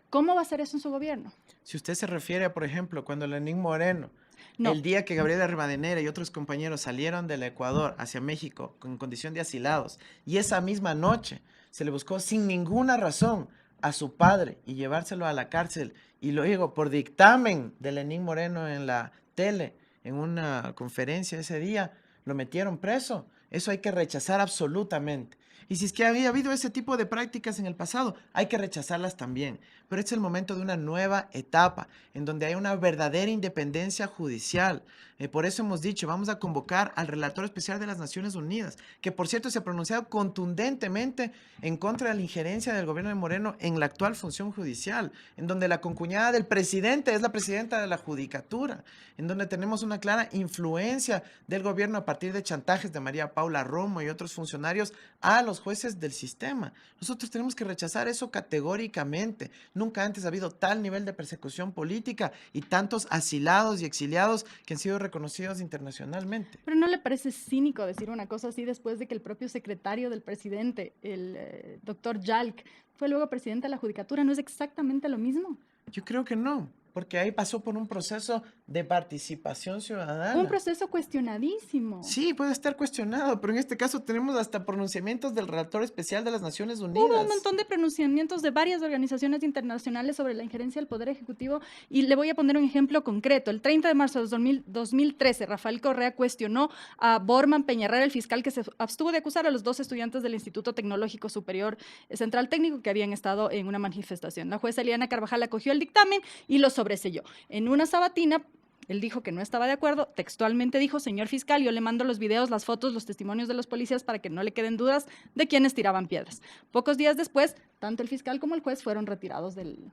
¿Cómo va a ser eso en su gobierno?
Si usted se refiere, por ejemplo, cuando Lenín Moreno,
No.
el día que Gabriela Rivadeneira y otros compañeros salieron del Ecuador hacia México con condición de asilados, y esa misma noche se le buscó sin ninguna razón a su padre y llevárselo a la cárcel, y luego por dictamen de Lenín Moreno en la tele, en una conferencia ese día, lo metieron preso. Eso hay que rechazar absolutamente. Y si es que había habido ese tipo de prácticas en el pasado, hay que rechazarlas también. Pero es el momento de una nueva etapa, en donde hay una verdadera independencia judicial. Por eso hemos dicho, vamos a convocar al relator especial de las Naciones Unidas, que por cierto se ha pronunciado contundentemente en contra de la injerencia del gobierno de Moreno en la actual función judicial, en donde la concuñada del presidente es la presidenta de la judicatura, en donde tenemos una clara influencia del gobierno a partir de chantajes de María Paula Romo y otros funcionarios a los jueces del sistema. Nosotros tenemos que rechazar eso categóricamente. Nunca antes ha habido tal nivel de persecución política y tantos asilados y exiliados que han sido reconocidos internacionalmente.
Pero ¿no le parece cínico decir una cosa así después de que el propio secretario del presidente, el doctor Yalc, fue luego presidente de la Judicatura? ¿No es exactamente lo mismo?
Yo creo que no, porque ahí pasó por un proceso de participación ciudadana.
Un proceso cuestionadísimo.
Sí, puede estar cuestionado, pero en este caso tenemos hasta pronunciamientos del relator especial de las Naciones Unidas.
Hubo un montón de pronunciamientos de varias organizaciones internacionales sobre la injerencia del Poder Ejecutivo y le voy a poner un ejemplo concreto. El 30 de marzo de 2013, Rafael Correa cuestionó a Borman Peñarrera, el fiscal que se abstuvo de acusar a los 2 estudiantes del Instituto Tecnológico Superior Central Técnico que habían estado en una manifestación. La jueza Eliana Carvajal acogió el dictamen y lo sobreselló. En una sabatina, él dijo que no estaba de acuerdo, textualmente dijo: señor fiscal, yo le mando los videos, las fotos, los testimonios de los policías para que no le queden dudas de quiénes tiraban piedras. Pocos días después, tanto el fiscal como el juez fueron retirados del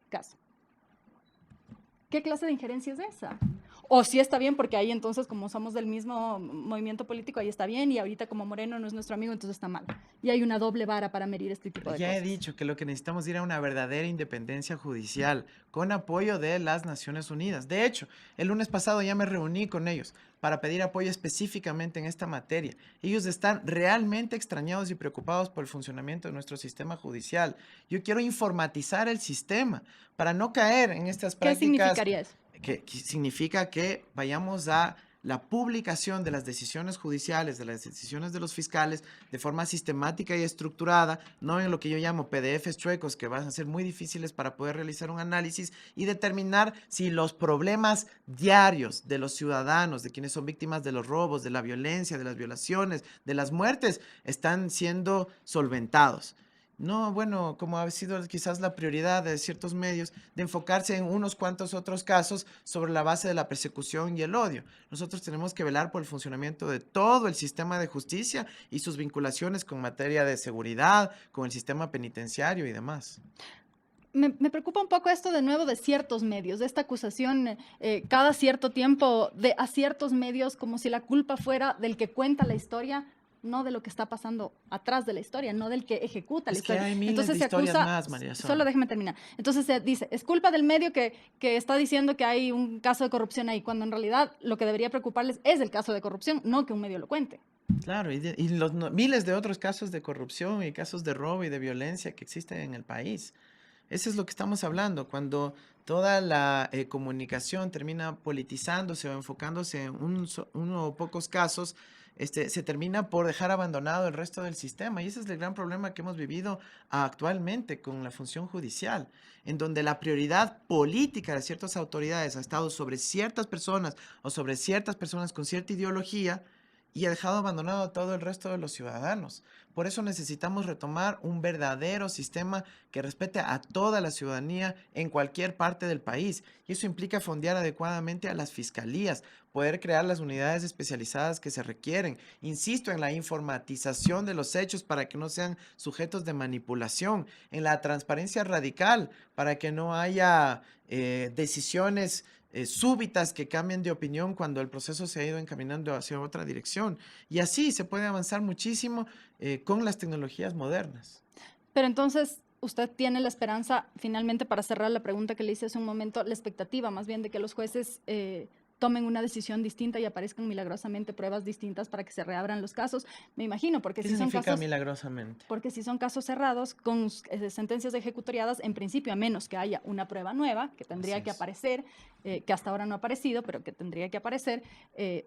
caso. ¿Qué clase de injerencia es esa? O sí está bien, porque ahí entonces, como somos del mismo movimiento político, ahí está bien, y ahorita como Moreno no es nuestro amigo, entonces está mal. Y hay una doble vara para medir este tipo de
Ya he
cosas.
dicho que lo que necesitamos es ir a una verdadera independencia judicial con apoyo de las Naciones Unidas. De hecho, el lunes pasado ya me reuní con ellos para pedir apoyo específicamente en esta materia. Ellos están realmente extrañados y preocupados por el funcionamiento de nuestro sistema judicial. Yo quiero informatizar el sistema para no caer en estas
¿Qué
prácticas
significaría eso?
que significa que vayamos a la publicación de las decisiones judiciales, de las decisiones de los fiscales, de forma sistemática y estructurada, no en lo que yo llamo PDFs chuecos, que van a ser muy difíciles para poder realizar un análisis y determinar si los problemas diarios de los ciudadanos, de quienes son víctimas de los robos, de la violencia, de las violaciones, de las muertes, están siendo solventados. No, bueno, como ha sido quizás la prioridad de ciertos medios, de enfocarse en unos cuantos otros casos sobre la base de la persecución y el odio. Nosotros tenemos que velar por el funcionamiento de todo el sistema de justicia y sus vinculaciones con materia de seguridad, con el sistema penitenciario y demás.
Me preocupa un poco esto de nuevo de ciertos medios, de esta acusación cada cierto tiempo a ciertos medios como si la culpa fuera del que cuenta la historia, no de lo que está pasando atrás de la historia, no del que ejecuta la
Es que
historia.
hay miles de
Entonces se
historias
acusa,
más, María
solo
Sol.
déjeme terminar. Entonces se dice, es culpa del medio que está diciendo que hay un caso de corrupción ahí, cuando en realidad lo que debería preocuparles es el caso de corrupción, no que un medio lo cuente.
Claro, y los miles de otros casos de corrupción y casos de robo y de violencia que existen en el país. Eso es lo que estamos hablando, cuando toda la comunicación termina politizándose o enfocándose en uno o pocos casos, se termina por dejar abandonado el resto del sistema. Y ese es el gran problema que hemos vivido actualmente con la función judicial, en donde la prioridad política de ciertas autoridades ha estado sobre ciertas personas o sobre ciertas personas con cierta ideología y ha dejado abandonado a todo el resto de los ciudadanos. Por eso necesitamos retomar un verdadero sistema que respete a toda la ciudadanía en cualquier parte del país. Y eso implica fondear adecuadamente a las fiscalías, poder crear las unidades especializadas que se requieren. Insisto en la informatización de los hechos para que no sean sujetos de manipulación, en la transparencia radical para que no haya decisiones súbitas que cambien de opinión cuando el proceso se ha ido encaminando hacia otra dirección. Y así se puede avanzar muchísimo con las tecnologías modernas.
Pero entonces, usted tiene la esperanza, finalmente, para cerrar la pregunta que le hice hace un momento, la expectativa más bien de que los jueces tomen una decisión distinta y aparezcan milagrosamente pruebas distintas para que se reabran los casos. Me imagino,
¿Qué significa milagrosamente?
porque si son casos cerrados con sentencias ejecutoriadas, en principio, a menos que haya una prueba nueva, que
Así
tendría que
es.
aparecer, que hasta ahora no ha aparecido, pero que tendría que aparecer,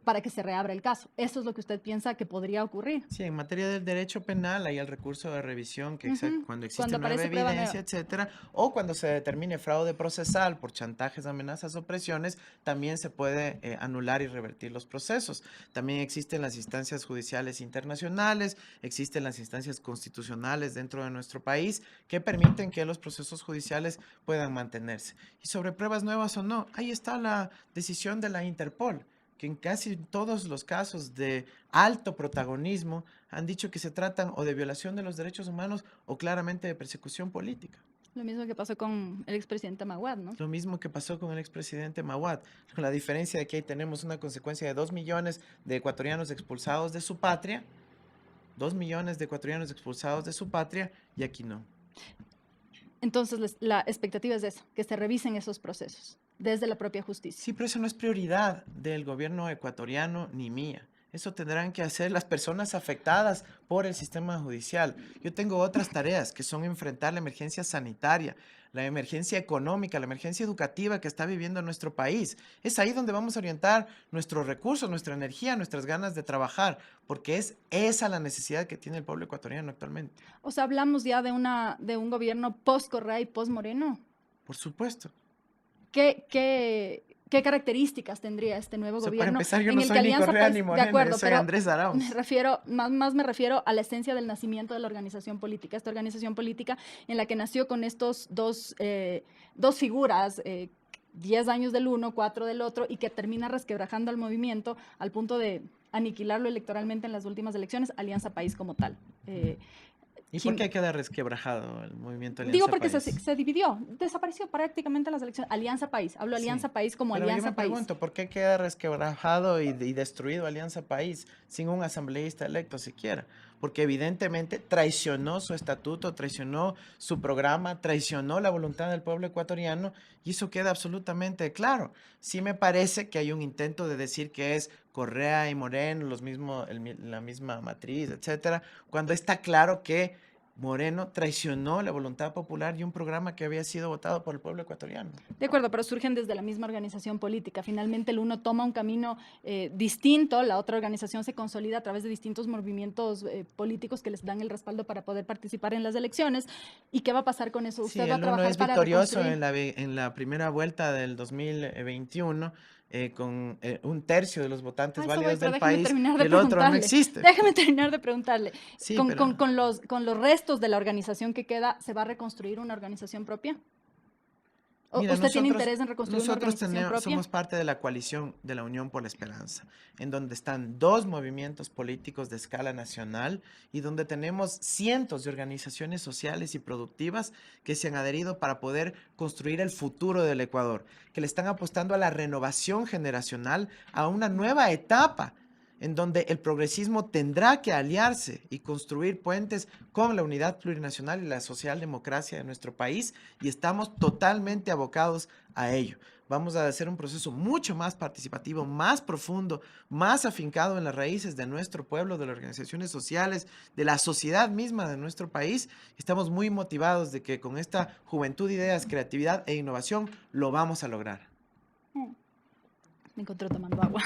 para que se reabra el caso. ¿Eso es lo que usted piensa que podría ocurrir?
Sí, en materia del derecho penal hay el recurso de revisión que
Ujú.
cuando existe
Cuando
nueva
aparece prueba nueva.
evidencia, etcétera, o cuando se determine fraude procesal por chantajes, amenazas o presiones, también se puede anular y revertir los procesos. También existen las instancias judiciales internacionales, existen las instancias constitucionales dentro de nuestro país que permiten que los procesos judiciales puedan mantenerse. Y sobre pruebas nuevas o no, ahí está la decisión de la Interpol, que en casi todos los casos de alto protagonismo han dicho que se tratan o de violación de los derechos humanos o claramente de persecución política.
Lo mismo que pasó con el expresidente Maguad, ¿no?
Lo mismo que pasó con el expresidente Mawad, con la diferencia de que ahí tenemos una consecuencia de 2 millones de ecuatorianos expulsados de su patria, 2 millones de ecuatorianos expulsados de su patria, y aquí no.
Entonces, la expectativa es eso, que se revisen esos procesos desde la propia justicia.
Sí, pero eso no es prioridad del gobierno ecuatoriano ni mía. Eso tendrán que hacer las personas afectadas por el sistema judicial. Yo tengo otras tareas que son enfrentar la emergencia sanitaria, la emergencia económica, la emergencia educativa que está viviendo nuestro país. Es ahí donde vamos a orientar nuestros recursos, nuestra energía, nuestras ganas de trabajar, porque es esa la necesidad que tiene el pueblo ecuatoriano actualmente.
O sea, hablamos ya de un gobierno post-Correa y post-Moreno.
Por supuesto.
¿Qué características tendría este nuevo
O sea, para
gobierno
empezar, yo
en
no
el que
soy ni
Alianza
Correa
País,
ni
de
Moreno, yo
acuerdo,
soy
pero
Andrés
me
Arauz.
refiero, más me refiero a la esencia del nacimiento de la organización política, esta organización política en la que nació con estos dos figuras, 10 años del uno, 4 del otro, y que termina resquebrajando al movimiento al punto de aniquilarlo electoralmente en las últimas elecciones, Alianza País como tal.
¿Y por qué queda resquebrajado el movimiento
Digo
Alianza
porque
País?
se dividió, desapareció prácticamente las elecciones. Alianza País, hablo
Sí,
Alianza País como
pero yo me
Alianza País.
pregunto, ¿por qué queda resquebrajado y destruido Alianza País sin un asambleísta electo siquiera? Porque evidentemente traicionó su estatuto, traicionó su programa, traicionó la voluntad del pueblo ecuatoriano y eso queda absolutamente claro. Sí me parece que hay un intento de decir que es Correa y Moreno, la misma matriz, etcétera, cuando está claro que Moreno traicionó la voluntad popular y un programa que había sido votado por el pueblo ecuatoriano.
De acuerdo, pero surgen desde la misma organización política. Finalmente el uno toma un camino distinto, la otra organización se consolida a través de distintos movimientos políticos que les dan el respaldo para poder participar en las elecciones. ¿Y qué va a pasar con eso?
Sí,
¿Usted va a
el uno
trabajar
es
para
victorioso
reconstruir?
en la primera vuelta del 2021 con un tercio de los votantes
A eso voy,
válidos
pero
del
déjeme
país
terminar
y
de
el otro no
preguntarle.
existe.
Déjeme terminar de preguntarle.
Sí, pero
Con los restos de la organización que queda, ¿se va a reconstruir una organización propia?
mira,
¿Usted tiene interés en reconstruir una
nosotros
organización propia?
somos parte de la coalición de la Unión por la Esperanza, en donde están dos movimientos políticos de escala nacional y donde tenemos cientos de organizaciones sociales y productivas que se han adherido para poder construir el futuro del Ecuador, que le están apostando a la renovación generacional, a una nueva etapa en donde el progresismo tendrá que aliarse y construir puentes con la unidad plurinacional y la socialdemocracia de nuestro país, y estamos totalmente abocados a ello. Vamos a hacer un proceso mucho más participativo, más profundo, más afincado en las raíces de nuestro pueblo, de las organizaciones sociales, de la sociedad misma de nuestro país. Estamos muy motivados de que con esta juventud de ideas, creatividad e innovación lo vamos a lograr.
Me encontré tomando agua.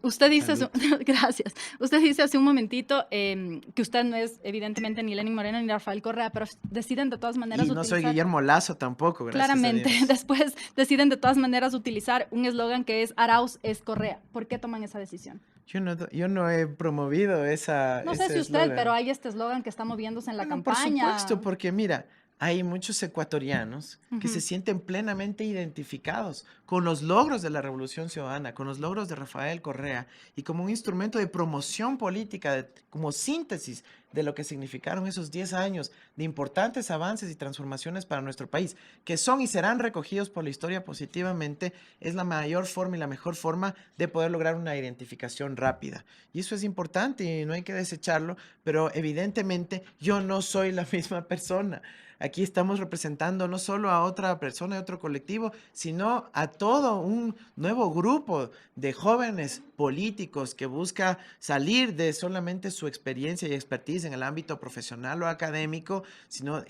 Usted dice,
Salud.
gracias. Usted dice hace un momentito que usted no es evidentemente ni Lenin Moreno ni Rafael Correa, pero deciden de todas maneras
Y no soy
utilizar,
Guillermo Lazo tampoco, gracias a
claramente,
Dios.
después deciden de todas maneras utilizar un eslogan que es Arauz es Correa. ¿Por qué toman esa decisión?
Yo no he promovido
No sé
ese
si usted, pero
eslogan.
hay este eslogan que está moviéndose en la
Bueno, por supuesto,
campaña.
porque mira, hay muchos ecuatorianos que se
Ujú.
sienten plenamente identificados con los logros de la Revolución Ciudadana, con los logros de Rafael Correa y como un instrumento de promoción política, como síntesis de lo que significaron esos 10 años de importantes avances y transformaciones para nuestro país, que son y serán recogidos por la historia positivamente, es la mayor forma y la mejor forma de poder lograr una identificación rápida. Y eso es importante y no hay que desecharlo, pero evidentemente yo no soy la misma persona. Aquí estamos representando no solo a otra persona de otro colectivo, sino a todo un nuevo grupo de jóvenes políticos que busca salir de solamente su experiencia y expertise en el ámbito profesional o académico, sino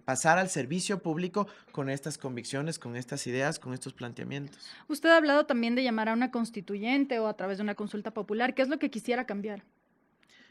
pasar al servicio público con estas convicciones, con estas ideas, con estos planteamientos.
Usted ha hablado también de llamar a una constituyente o a través de una consulta popular. ¿Qué es lo que quisiera cambiar?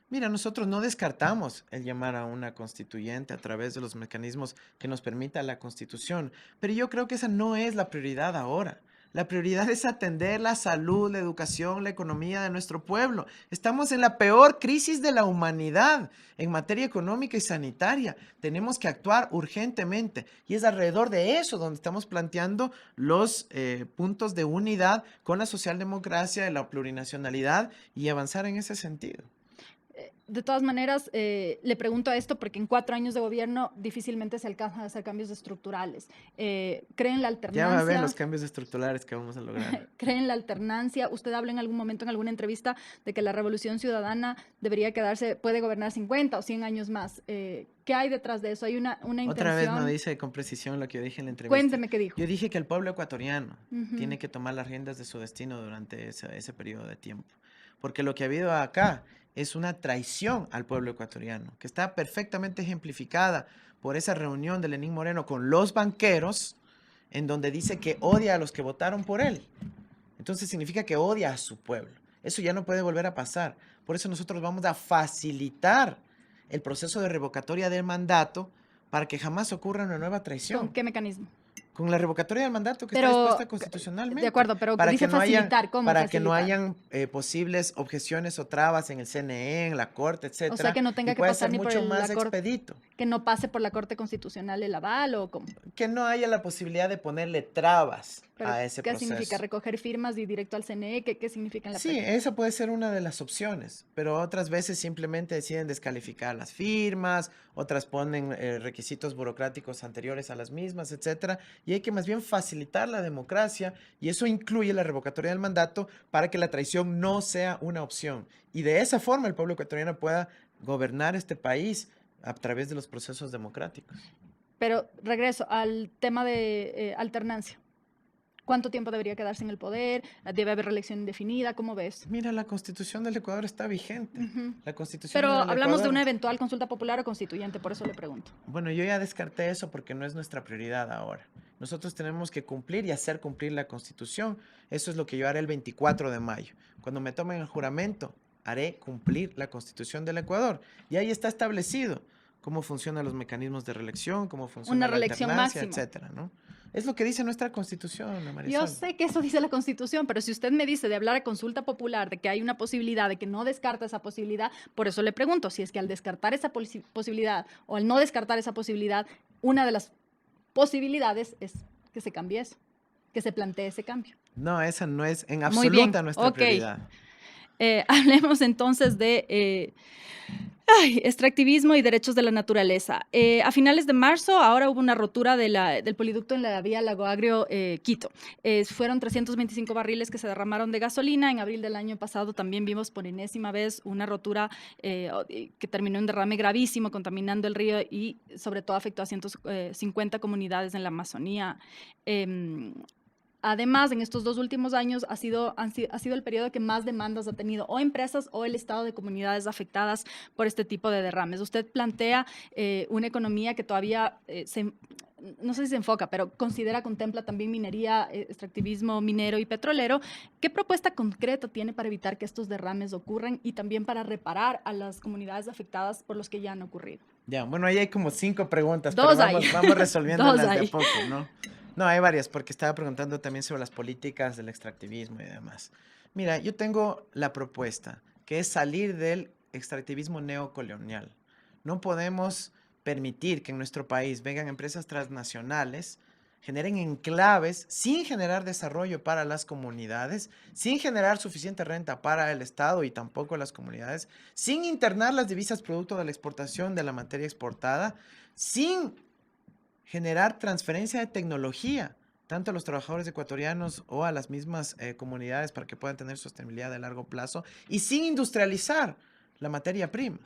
Mira, nosotros no descartamos el llamar a una constituyente a través de los mecanismos que nos permita la Constitución, pero yo creo que esa no es la prioridad ahora. La prioridad es atender la salud, la educación, la economía de nuestro pueblo. Estamos en la peor crisis de la humanidad en materia económica y sanitaria. Tenemos que actuar urgentemente y es alrededor de eso donde estamos planteando los puntos de unidad con la socialdemocracia, la plurinacionalidad y avanzar en ese sentido.
De todas maneras, le pregunto a esto porque en 4 años de gobierno difícilmente se alcanzan a hacer cambios estructurales. ¿Cree en la
Ya va a ver
alternancia?
los cambios estructurales que vamos a lograr.
¿Cree en la alternancia? Usted habla en algún momento, en alguna entrevista, de que la revolución ciudadana debería quedarse, puede gobernar 50 o 100 años más. ¿Qué hay detrás de eso? ¿Hay una
Otra vez no
intención?
dice con precisión lo que yo dije en la entrevista.
Cuénteme qué dijo.
Yo dije que el pueblo ecuatoriano
Ujú.
tiene que tomar las riendas de su destino durante ese periodo de tiempo. Porque lo que ha habido acá es una traición al pueblo ecuatoriano, que está perfectamente ejemplificada por esa reunión de Lenín Moreno con los banqueros, en donde dice que odia a los que votaron por él. Entonces significa que odia a su pueblo. Eso ya no puede volver a pasar. Por eso nosotros vamos a facilitar el proceso de revocatoria del mandato para que jamás ocurra una nueva
¿Con
traición.
qué mecanismo?
Con la revocatoria del mandato que está dispuesta
Pero, de
constitucionalmente,
acuerdo, pero dice facilitar. ¿Cómo
para que no
facilitar?
hayan posibles objeciones o trabas en el CNE, en la Corte,
O sea,
etcétera,
que no
y
tenga que
pueda
pasar
ser
ni por
mucho
la
más
corte,
expedito.
que no pase por la Corte Constitucional el aval o cómo.
Que no haya la posibilidad de ponerle trabas
Pero,
a ese
¿qué significa?
proceso.
¿Recoger firmas y directo al CNE? ¿Qué significa en la
Sí,
práctica?
esa puede ser una de las opciones, pero otras veces simplemente deciden descalificar las firmas, otras ponen requisitos burocráticos anteriores a las mismas, etcétera, y hay que más bien facilitar la democracia y eso incluye la revocatoria del mandato para que la traición no sea una opción y de esa forma el pueblo ecuatoriano pueda gobernar este país a través de los procesos democráticos.
Pero regreso al tema de alternancia. ¿Cuánto tiempo debería quedarse en el poder? ¿Debe haber reelección indefinida? ¿Cómo ves?
Mira, la constitución del Ecuador está vigente.
Ujú.
La constitución
Pero
del
hablamos de
Ecuador.
una eventual consulta popular o constituyente, por eso le pregunto.
Bueno, yo ya descarté eso porque no es nuestra prioridad ahora. Nosotros tenemos que cumplir y hacer cumplir la Constitución. Eso es lo que yo haré el 24 de mayo. Cuando me tomen el juramento, haré cumplir la Constitución del Ecuador. Y ahí está establecido cómo funcionan los mecanismos de reelección, cómo
Una
funciona la
reelección
alternancia,
máxima.
etcétera, ¿no? Es lo que dice nuestra Constitución, Ana
Yo
Marisol.
sé que eso dice la Constitución, pero si usted me dice de hablar de consulta popular, de que hay una posibilidad, de que no descarta esa posibilidad, por eso le pregunto si es que al descartar esa posibilidad o al no descartar esa posibilidad, una de las posibilidades es que se cambie eso, que se plantee ese cambio.
No, esa no es en
Muy bien,
absoluta nuestra
ok.
prioridad.
Hablemos entonces de extractivismo y derechos de la naturaleza. A finales de marzo, ahora hubo una rotura del poliducto en la vía Lago Agrio, Quito. Fueron 325 barriles que se derramaron de gasolina. En abril del año pasado también vimos por enésima vez una rotura que terminó en derrame gravísimo, contaminando el río y sobre todo afectó a 150 comunidades en la Amazonía. Em, Además, en estos 2 últimos años ha sido el periodo que más demandas ha tenido o empresas o el estado de comunidades afectadas por este tipo de derrames. Usted plantea una economía que todavía no sé si se enfoca, pero contempla también minería, extractivismo minero y petrolero. ¿Qué propuesta concreta tiene para evitar que estos derrames ocurran y también para reparar a las comunidades afectadas por los que ya han ocurrido?
Ya, bueno, ahí hay como 5 preguntas, pero
Dos hay,
vamos
dos
resolviéndolas de a
hay.
poco, ¿no? No, hay varias, porque estaba preguntando también sobre las políticas del extractivismo y demás. Mira, yo tengo la propuesta, que es salir del extractivismo neocolonial. No podemos permitir que en nuestro país vengan empresas transnacionales, generen enclaves sin generar desarrollo para las comunidades, sin generar suficiente renta para el Estado y tampoco las comunidades, sin internar las divisas producto de la exportación de la materia exportada, sin generar transferencia de tecnología, tanto a los trabajadores ecuatorianos o a las mismas comunidades para que puedan tener sostenibilidad de largo plazo y sin industrializar la materia prima.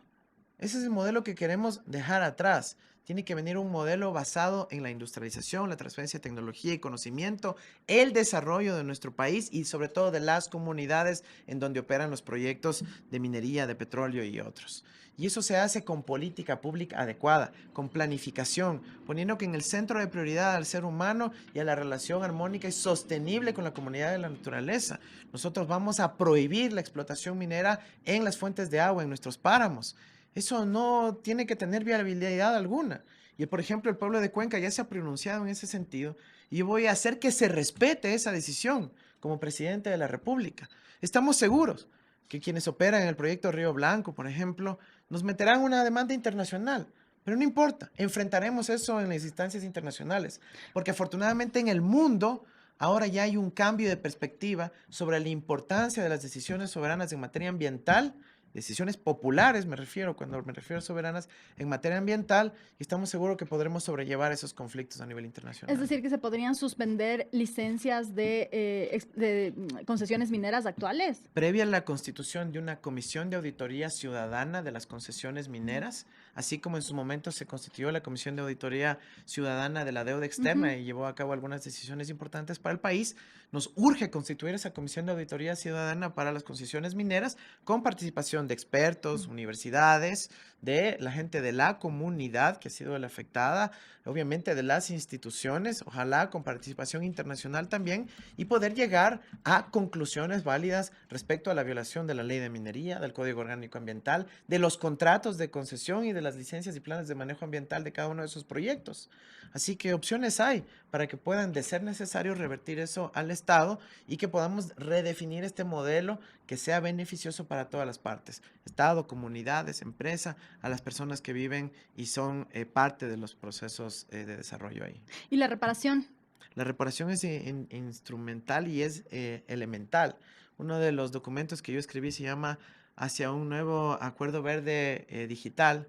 Ese es el modelo que queremos dejar atrás. Tiene que venir un modelo basado en la industrialización, la transferencia de tecnología y conocimiento, el desarrollo de nuestro país y sobre todo de las comunidades en donde operan los proyectos de minería, de petróleo y otros. Y eso se hace con política pública adecuada, con planificación, poniendo que en el centro de prioridad al ser humano y a la relación armónica y sostenible con la comunidad de la naturaleza. Nosotros vamos a prohibir la explotación minera en las fuentes de agua, en nuestros páramos. Eso no tiene que tener viabilidad alguna. Y por ejemplo, el pueblo de Cuenca ya se ha pronunciado en ese sentido y yo voy a hacer que se respete esa decisión como presidente de la República. Estamos seguros que quienes operan en el proyecto Río Blanco, por ejemplo, nos meterán una demanda internacional. Pero no importa, enfrentaremos eso en las instancias internacionales, porque afortunadamente en el mundo ahora ya hay un cambio de perspectiva sobre la importancia de las decisiones soberanas en materia ambiental, decisiones populares, me refiero, cuando me refiero a soberanas en materia ambiental, y estamos seguros que podremos sobrellevar esos conflictos a nivel
Es
internacional.
decir, que se podrían suspender licencias de concesiones mineras actuales.
Previa a la constitución de una comisión de auditoría ciudadana de las concesiones mineras, así como en su momento se constituyó la comisión de auditoría ciudadana de la deuda
Ujú.
externa y llevó a cabo algunas decisiones importantes para el país, nos urge constituir esa comisión de auditoría ciudadana para las concesiones mineras con participación de expertos, universidades, de la gente de la comunidad que ha sido la afectada, obviamente de las instituciones, ojalá con participación internacional también, y poder llegar a conclusiones válidas respecto a la violación de la ley de minería, del Código Orgánico Ambiental, de los contratos de concesión y de las licencias y planes de manejo ambiental de cada uno de esos proyectos. Así que opciones hay para que puedan, de ser necesario, revertir eso al Estado y que podamos redefinir este modelo que sea beneficioso para todas las partes, Estado, comunidades, empresa, a las personas que viven y son parte de los procesos de desarrollo ahí.
Y la reparación.
La reparación es instrumental y es elemental. Uno de los documentos que yo escribí se llama Hacia un nuevo acuerdo verde digital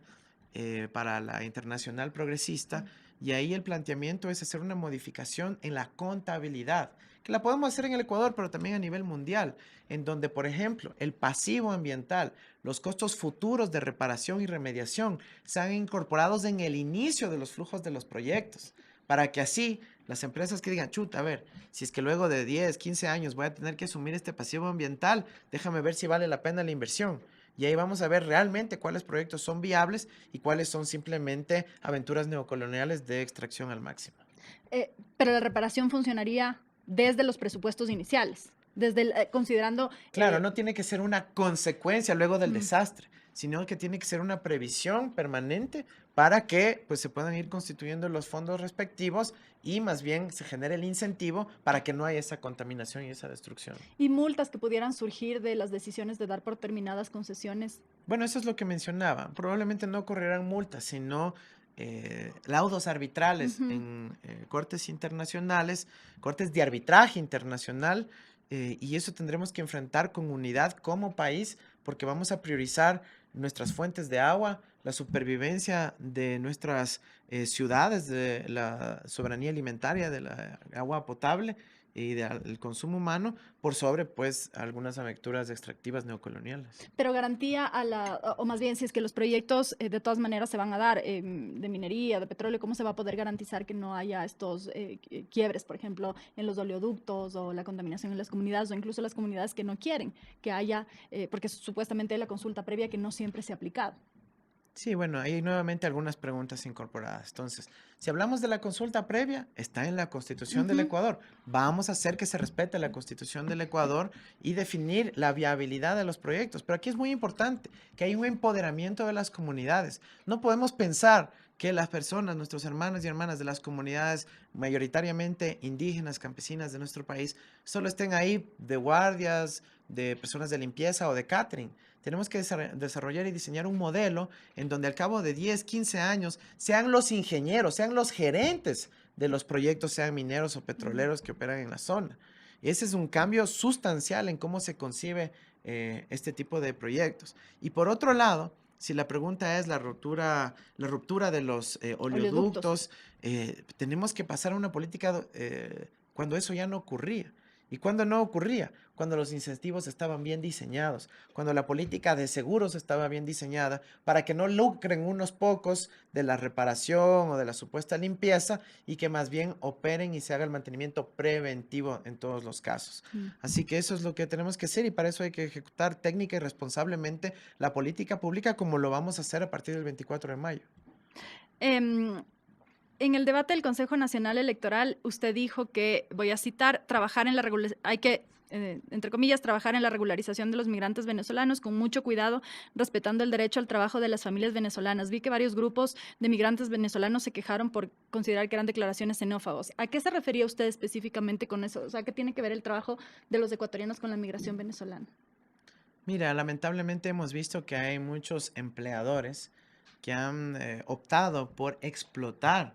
para la internacional progresista, y ahí el planteamiento es hacer una modificación en la contabilidad, que la podemos hacer en el Ecuador, pero también a nivel mundial, en donde, por ejemplo, el pasivo ambiental, los costos futuros de reparación y remediación sean incorporados en el inicio de los flujos de los proyectos, para que así las empresas que digan, chuta, a ver, si es que luego de 10, 15 años voy a tener que asumir este pasivo ambiental, déjame ver si vale la pena la inversión. Y ahí vamos a ver realmente cuáles proyectos son viables y cuáles son simplemente aventuras neocoloniales de extracción al máximo.
Pero la reparación funcionaría desde los presupuestos iniciales, desde considerando...
Claro, no tiene que ser una consecuencia luego del
mm,
desastre, sino que tiene que ser una previsión permanente para que pues, se puedan ir constituyendo los fondos respectivos y más bien se genere el incentivo para que no haya esa contaminación y esa destrucción.
y multas que pudieran surgir de las decisiones de dar por terminadas concesiones.
Bueno, eso es lo que mencionaba. Probablemente no correrán multas, sino laudos arbitrales
Ujú.
en cortes internacionales, cortes de arbitraje internacional, y eso tendremos que enfrentar con unidad como país, porque vamos a priorizar nuestras fuentes de agua, la supervivencia de nuestras ciudades, de la soberanía alimentaria, de la agua potable y del consumo humano, por sobre, pues, algunas aventuras extractivas neocoloniales.
Pero garantía a la, o más bien, si es que los proyectos de todas maneras se van a dar de minería, de petróleo, ¿cómo se va a poder garantizar que no haya estos quiebres, por ejemplo, en los oleoductos o la contaminación en las comunidades o incluso las comunidades que no quieren que haya, porque supuestamente la consulta previa que no siempre se ha aplicado?
Sí, bueno, hay nuevamente algunas preguntas incorporadas. Entonces, si hablamos de la consulta previa, está en la Constitución del
Ujú.
Ecuador. Vamos a hacer que se respete la Constitución del Ecuador y definir la viabilidad de los proyectos. Pero aquí es muy importante que hay un empoderamiento de las comunidades. No podemos pensar que las personas, nuestros hermanos y hermanas de las comunidades mayoritariamente indígenas, campesinas de nuestro país, solo estén ahí de guardias, de personas de limpieza o de catering. Tenemos que desarrollar y diseñar un modelo en donde al cabo de 10, 15 años sean los ingenieros, sean los gerentes de los proyectos, sean mineros o
Mm.
petroleros que operan en la zona. Y ese es un cambio sustancial en cómo se concibe este tipo de proyectos. Y por otro lado, si la pregunta es la ruptura de los
Oleoductos.
oleoductos, tenemos que pasar a una política cuando eso ya no ocurría. ¿Y cuando no ocurría? Cuando los incentivos estaban bien diseñados, cuando la política de seguros estaba bien diseñada para que no lucren unos pocos de la reparación o de la supuesta limpieza y que más bien operen y se haga el mantenimiento preventivo en todos los casos.
Mm.
Así que eso es lo que tenemos que hacer y para eso hay que ejecutar técnica y responsablemente la política pública como lo vamos a hacer a partir del 24 de mayo.
Em, En el debate del Consejo Nacional Electoral, usted dijo que, voy a citar, trabajar en la hay que, entre comillas, trabajar en la regularización de los migrantes venezolanos con mucho cuidado, respetando el derecho al trabajo de las familias venezolanas. Vi que varios grupos de migrantes venezolanos se quejaron por considerar que eran declaraciones xenófobas. ¿A qué se refería usted específicamente con eso? O sea, ¿qué tiene que ver el trabajo de los ecuatorianos con la migración venezolana?
Mira, lamentablemente hemos visto que hay muchos empleadores que han optado por explotar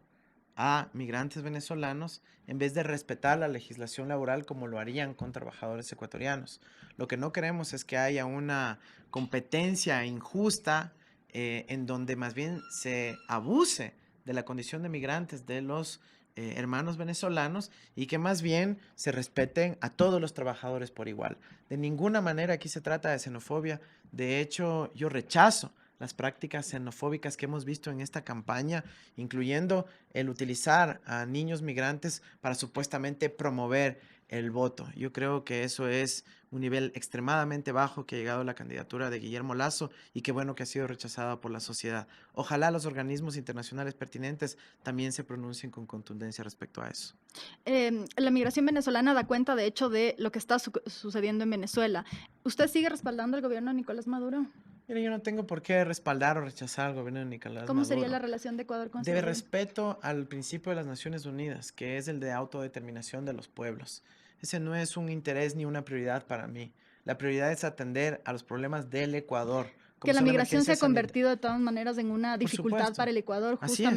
a migrantes venezolanos en vez de respetar la legislación laboral como lo harían con trabajadores ecuatorianos. Lo que no queremos es que haya una competencia injusta en donde más bien se abuse de la condición de migrantes de los hermanos venezolanos y que más bien se respeten a todos los trabajadores por igual. De ninguna manera aquí se trata de xenofobia. De hecho, yo rechazo las prácticas xenofóbicas que hemos visto en esta campaña, incluyendo el utilizar a niños migrantes para supuestamente promover el voto. Yo creo que eso es un nivel extremadamente bajo que ha llegado la candidatura de Guillermo Lazo y qué bueno que ha sido rechazada por la sociedad. Ojalá los organismos internacionales pertinentes también se pronuncien con contundencia respecto a eso.
La migración venezolana da cuenta, de hecho, de lo que está sucediendo en Venezuela. ¿Usted sigue respaldando al gobierno de Nicolás Maduro?
Mire, yo no tengo por qué respaldar o rechazar al gobierno de Nicolás
¿Cómo sería la
Maduro.
relación de Ecuador con ese
Debe
gobierno?
respeto al principio de las Naciones Unidas, que es el de autodeterminación de los pueblos. Ese no es un interés ni una prioridad para mí. La prioridad es atender a los problemas del Ecuador,
Que
como
la
son
migración se ha
emergencias sanitarias.
convertido de todas maneras en una
Por
dificultad
supuesto.
para el Ecuador,
Así es,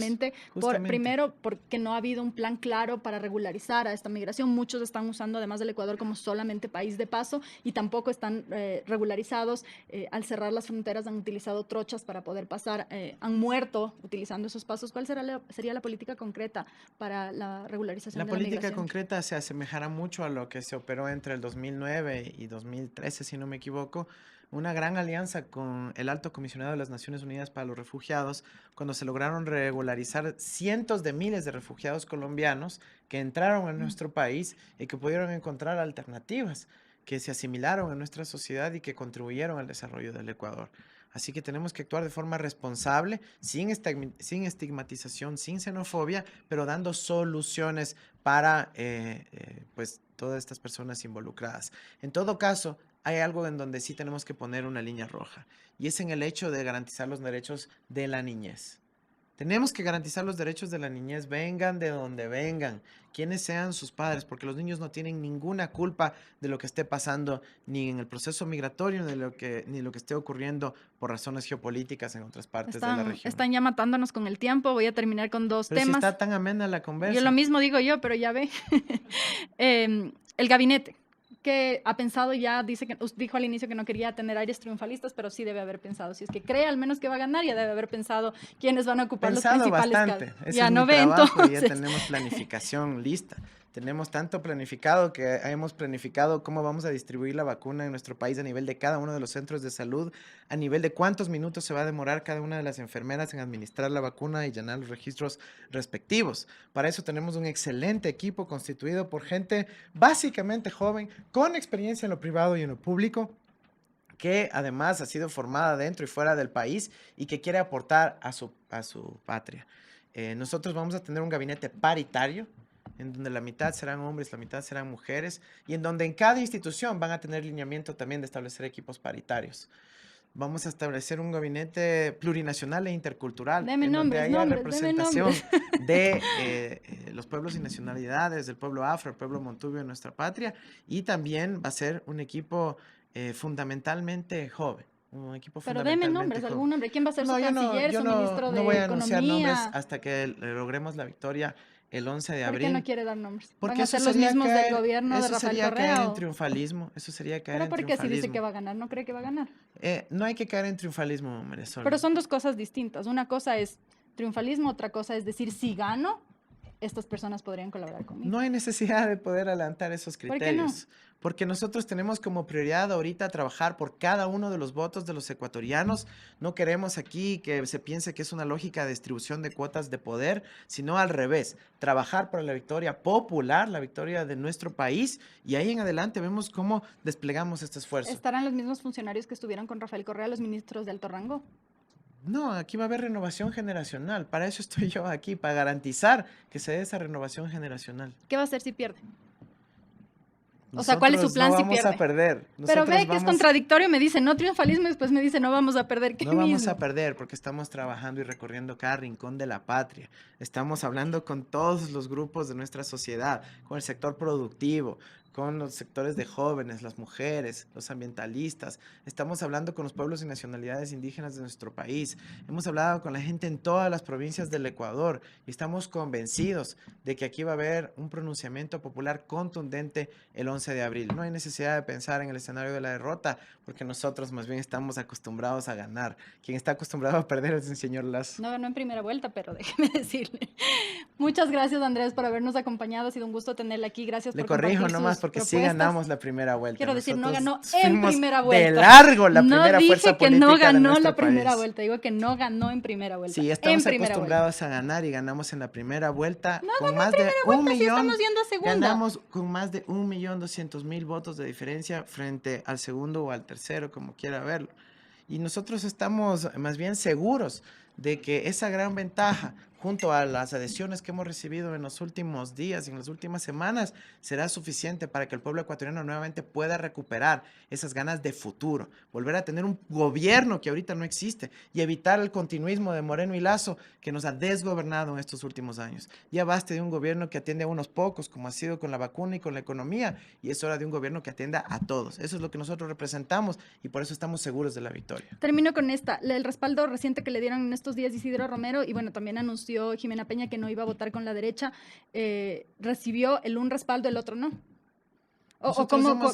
justamente.
primero, porque no ha habido un plan claro para regularizar a esta migración. Muchos están usando además del Ecuador como solamente país de paso y tampoco están regularizados. Al cerrar las fronteras han utilizado trochas para poder pasar, han muerto utilizando esos pasos. ¿Cuál sería la política concreta para la regularización
La
de la
política
migración?
concreta se asemejará mucho a lo que se operó entre el 2009 y 2013, si no me equivoco, una gran alianza con el Alto Comisionado de las Naciones Unidas para los Refugiados, cuando se lograron regularizar cientos de miles de refugiados colombianos que entraron a nuestro país y que pudieron encontrar alternativas, que se asimilaron a nuestra sociedad y que contribuyeron al desarrollo del Ecuador. Así que tenemos que actuar de forma responsable, sin estigmatización, sin xenofobia, pero dando soluciones para pues, todas estas personas involucradas. En todo caso, hay algo en donde sí tenemos que poner una línea roja, y es en el hecho de garantizar los derechos de la niñez. Tenemos que garantizar los derechos de la niñez, vengan de donde vengan, quienes sean sus padres, porque los niños no tienen ninguna culpa de lo que esté pasando, ni en el proceso migratorio, ni lo que esté ocurriendo por razones geopolíticas en otras partes de la región.
Están ya matándonos con el tiempo. Voy a terminar con dos
Pero si
temas.
está tan amena la conversa.
Yo lo mismo digo yo, pero ya ve. El gabinete, que ha pensado ya, dijo al inicio que no quería tener aires triunfalistas, pero sí debe haber pensado. Si es que cree al menos que va a ganar, ya debe haber pensado quiénes van a ocupar
Pensado
los principales
bastante. Ese
ya
es
no
mi
ve,
trabajo, y ya
entonces.
tenemos planificación lista. Tenemos tanto planificado que hemos planificado cómo vamos a distribuir la vacuna en nuestro país a nivel de cada uno de los centros de salud, a nivel de cuántos minutos se va a demorar cada una de las enfermeras en administrar la vacuna y llenar los registros respectivos. Para eso tenemos un excelente equipo constituido por gente básicamente joven, con experiencia en lo privado y en lo público, que además ha sido formada dentro y fuera del país y que quiere aportar a su patria. Nosotros vamos a tener un gabinete paritario, en donde la mitad serán hombres, la mitad serán mujeres, y en donde en cada institución van a tener lineamiento también de establecer equipos paritarios. Vamos a establecer un gabinete plurinacional e intercultural,
Deme
en donde
nombres,
haya
deme
representación
nombres.
de los pueblos y nacionalidades, del pueblo afro, el pueblo montubio de nuestra patria, y también va a ser un equipo fundamentalmente joven. Un equipo
Pero deme
fundamentalmente
nombres,
joven.
algún nombre. ¿Quién va a ser su
No,
canciller,
yo
su ministro
no voy
de
a anunciar nombres
Economía?
hasta que logremos la victoria el 11 de
¿Por qué
abril.
no quiere dar nombres? ¿Van
Porque
a
eso
ser los
sería
mismos del
caer,
gobierno de
eso
Rafael
sería caer
Correa?
en triunfalismo. Eso sería caer
¿Pero
en
por qué si dice que
triunfalismo.
va a ganar? ¿No cree que va a ganar?
No hay que caer en triunfalismo, Marisol.
Pero son dos cosas distintas. Una cosa es triunfalismo, otra cosa es decir, si gano, estas personas podrían colaborar conmigo.
No hay necesidad de poder adelantar esos
¿Por qué no?
criterios, porque nosotros tenemos como prioridad ahorita trabajar por cada uno de los votos de los ecuatorianos. No queremos aquí que se piense que es una lógica de distribución de cuotas de poder, sino al revés, trabajar por la victoria popular, la victoria de nuestro país, y ahí en adelante vemos cómo desplegamos este esfuerzo.
¿Estarán los mismos funcionarios que estuvieron con Rafael Correa, los ministros de alto rango?
No, aquí va a haber renovación generacional. Para eso estoy yo aquí, para garantizar que se dé esa renovación generacional.
¿Qué va a hacer si pierde? O sea, ¿cuál es su plan
no
si
vamos
pierde?
a perder.
Pero ve que es contradictorio, me dice no triunfalismo y después me dice no vamos a perder. ¿Qué
No vamos
mismo?
a perder porque estamos trabajando y recorriendo cada rincón de la patria. Estamos hablando con todos los grupos de nuestra sociedad, con el sector productivo, con los sectores de jóvenes, las mujeres, los ambientalistas. Estamos hablando con los pueblos y nacionalidades indígenas de nuestro país. Hemos hablado con la gente en todas las provincias del Ecuador y estamos convencidos de que aquí va a haber un pronunciamiento popular contundente el 11 de abril. No hay necesidad de pensar en el escenario de la derrota porque nosotros más bien estamos acostumbrados a ganar. Quien está acostumbrado a perder es el señor Lazo.
No ganó en primera vuelta, pero déjeme decirle. Muchas gracias, Andrés, por habernos acompañado. Ha sido un gusto tenerla aquí. Gracias por compartir
corrijo nomás
sus
porque sí
propuestas.
ganamos la primera vuelta.
Quiero decir, no ganó
Nosotros
en
fuimos
primera vuelta.
de largo la primera
No
fuerza
dije que
política
no
de
ganó
nuestro
la primera
país.
vuelta, digo que no ganó en primera vuelta.
Sí, estamos
en primera
acostumbrados a ganar y ganamos en la primera vuelta
No
con
ganó
más
en
de
primera
un
vuelta, sí
millón.
estamos yendo a segunda.
Ganamos con más de 1.200.000 votos de diferencia frente al segundo o al tercero, como quiera verlo. Y nosotros estamos más bien seguros de que esa gran ventaja, junto a las adhesiones que hemos recibido en los últimos días y en las últimas semanas, será suficiente para que el pueblo ecuatoriano nuevamente pueda recuperar esas ganas de futuro, volver a tener un gobierno que ahorita no existe y evitar el continuismo de Moreno y Lazo que nos ha desgobernado en estos últimos años. Ya basta de un gobierno que atiende a unos pocos, como ha sido con la vacuna y con la economía, y es hora de un gobierno que atienda a todos. Eso es lo que nosotros representamos y por eso estamos seguros de la victoria.
Termino con el respaldo reciente que le dieron en estos días Isidro Romero, y bueno, también anunció Jimena Peña que no iba a votar con la derecha. ¿Recibió el un respaldo, el otro no?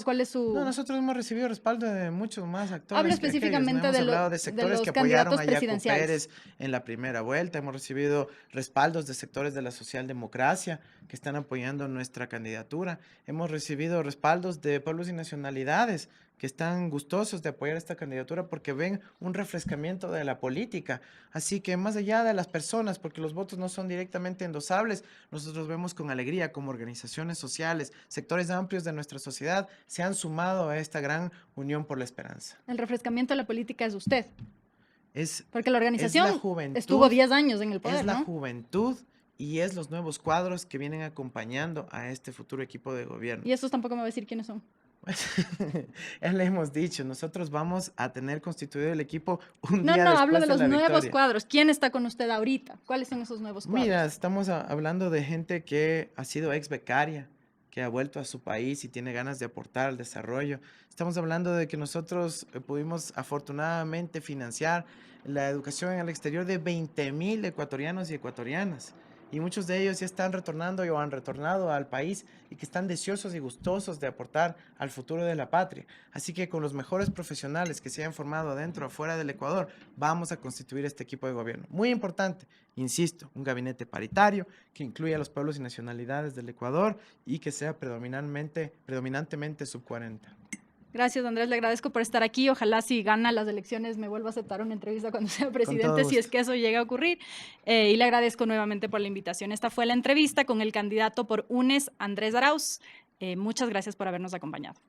¿Cuál es su...?
Nosotros hemos recibido respaldo de muchos más actores.
Hablo
que
específicamente
aquellos, ¿no? Hemos hablado de sectores
los
que apoyaron
candidatos
a Yacu
presidenciales.
Pérez en la primera vuelta. Hemos recibido respaldos de sectores de la socialdemocracia que están apoyando nuestra candidatura. Hemos recibido respaldos de pueblos y nacionalidades que están gustosos de apoyar esta candidatura porque ven un refrescamiento de la política. Así que más allá de las personas, porque los votos no son directamente endosables, nosotros vemos con alegría como organizaciones sociales, sectores amplios de nuestra sociedad se han sumado a esta gran unión por la esperanza.
El refrescamiento de la política es usted. Porque la
Es
organización
la juventud,
estuvo 10 años en el poder,
es la
¿no?
juventud y es los nuevos cuadros que vienen acompañando a este futuro equipo de gobierno.
Y estos tampoco me va a decir quiénes son.
Ya le hemos dicho, nosotros vamos a tener constituido el equipo un
No,
día
no,
después
hablo de los
la
nuevos
victoria.
cuadros. ¿Quién está con usted ahorita? ¿Cuáles son esos nuevos cuadros?
Mira, estamos hablando de gente que ha sido ex becaria, que ha vuelto a su país y tiene ganas de aportar al desarrollo. Estamos hablando de que nosotros pudimos afortunadamente financiar la educación en el exterior de 20,000 ecuatorianos y ecuatorianas. Y muchos de ellos ya están retornando o han retornado al país y que están deseosos y gustosos de aportar al futuro de la patria. Así que con los mejores profesionales que se hayan formado dentro o afuera del Ecuador, vamos a constituir este equipo de gobierno. Muy importante, insisto, un gabinete paritario que incluya a los pueblos y nacionalidades del Ecuador y que sea predominantemente sub 40.
Gracias, Andrés. Le agradezco por estar aquí. Ojalá si gana las elecciones me vuelva a aceptar una entrevista cuando sea presidente, si es que eso llega a ocurrir. Y le agradezco nuevamente por la invitación. Esta fue la entrevista con el candidato por UNES, Andrés Arauz. Muchas gracias por habernos acompañado.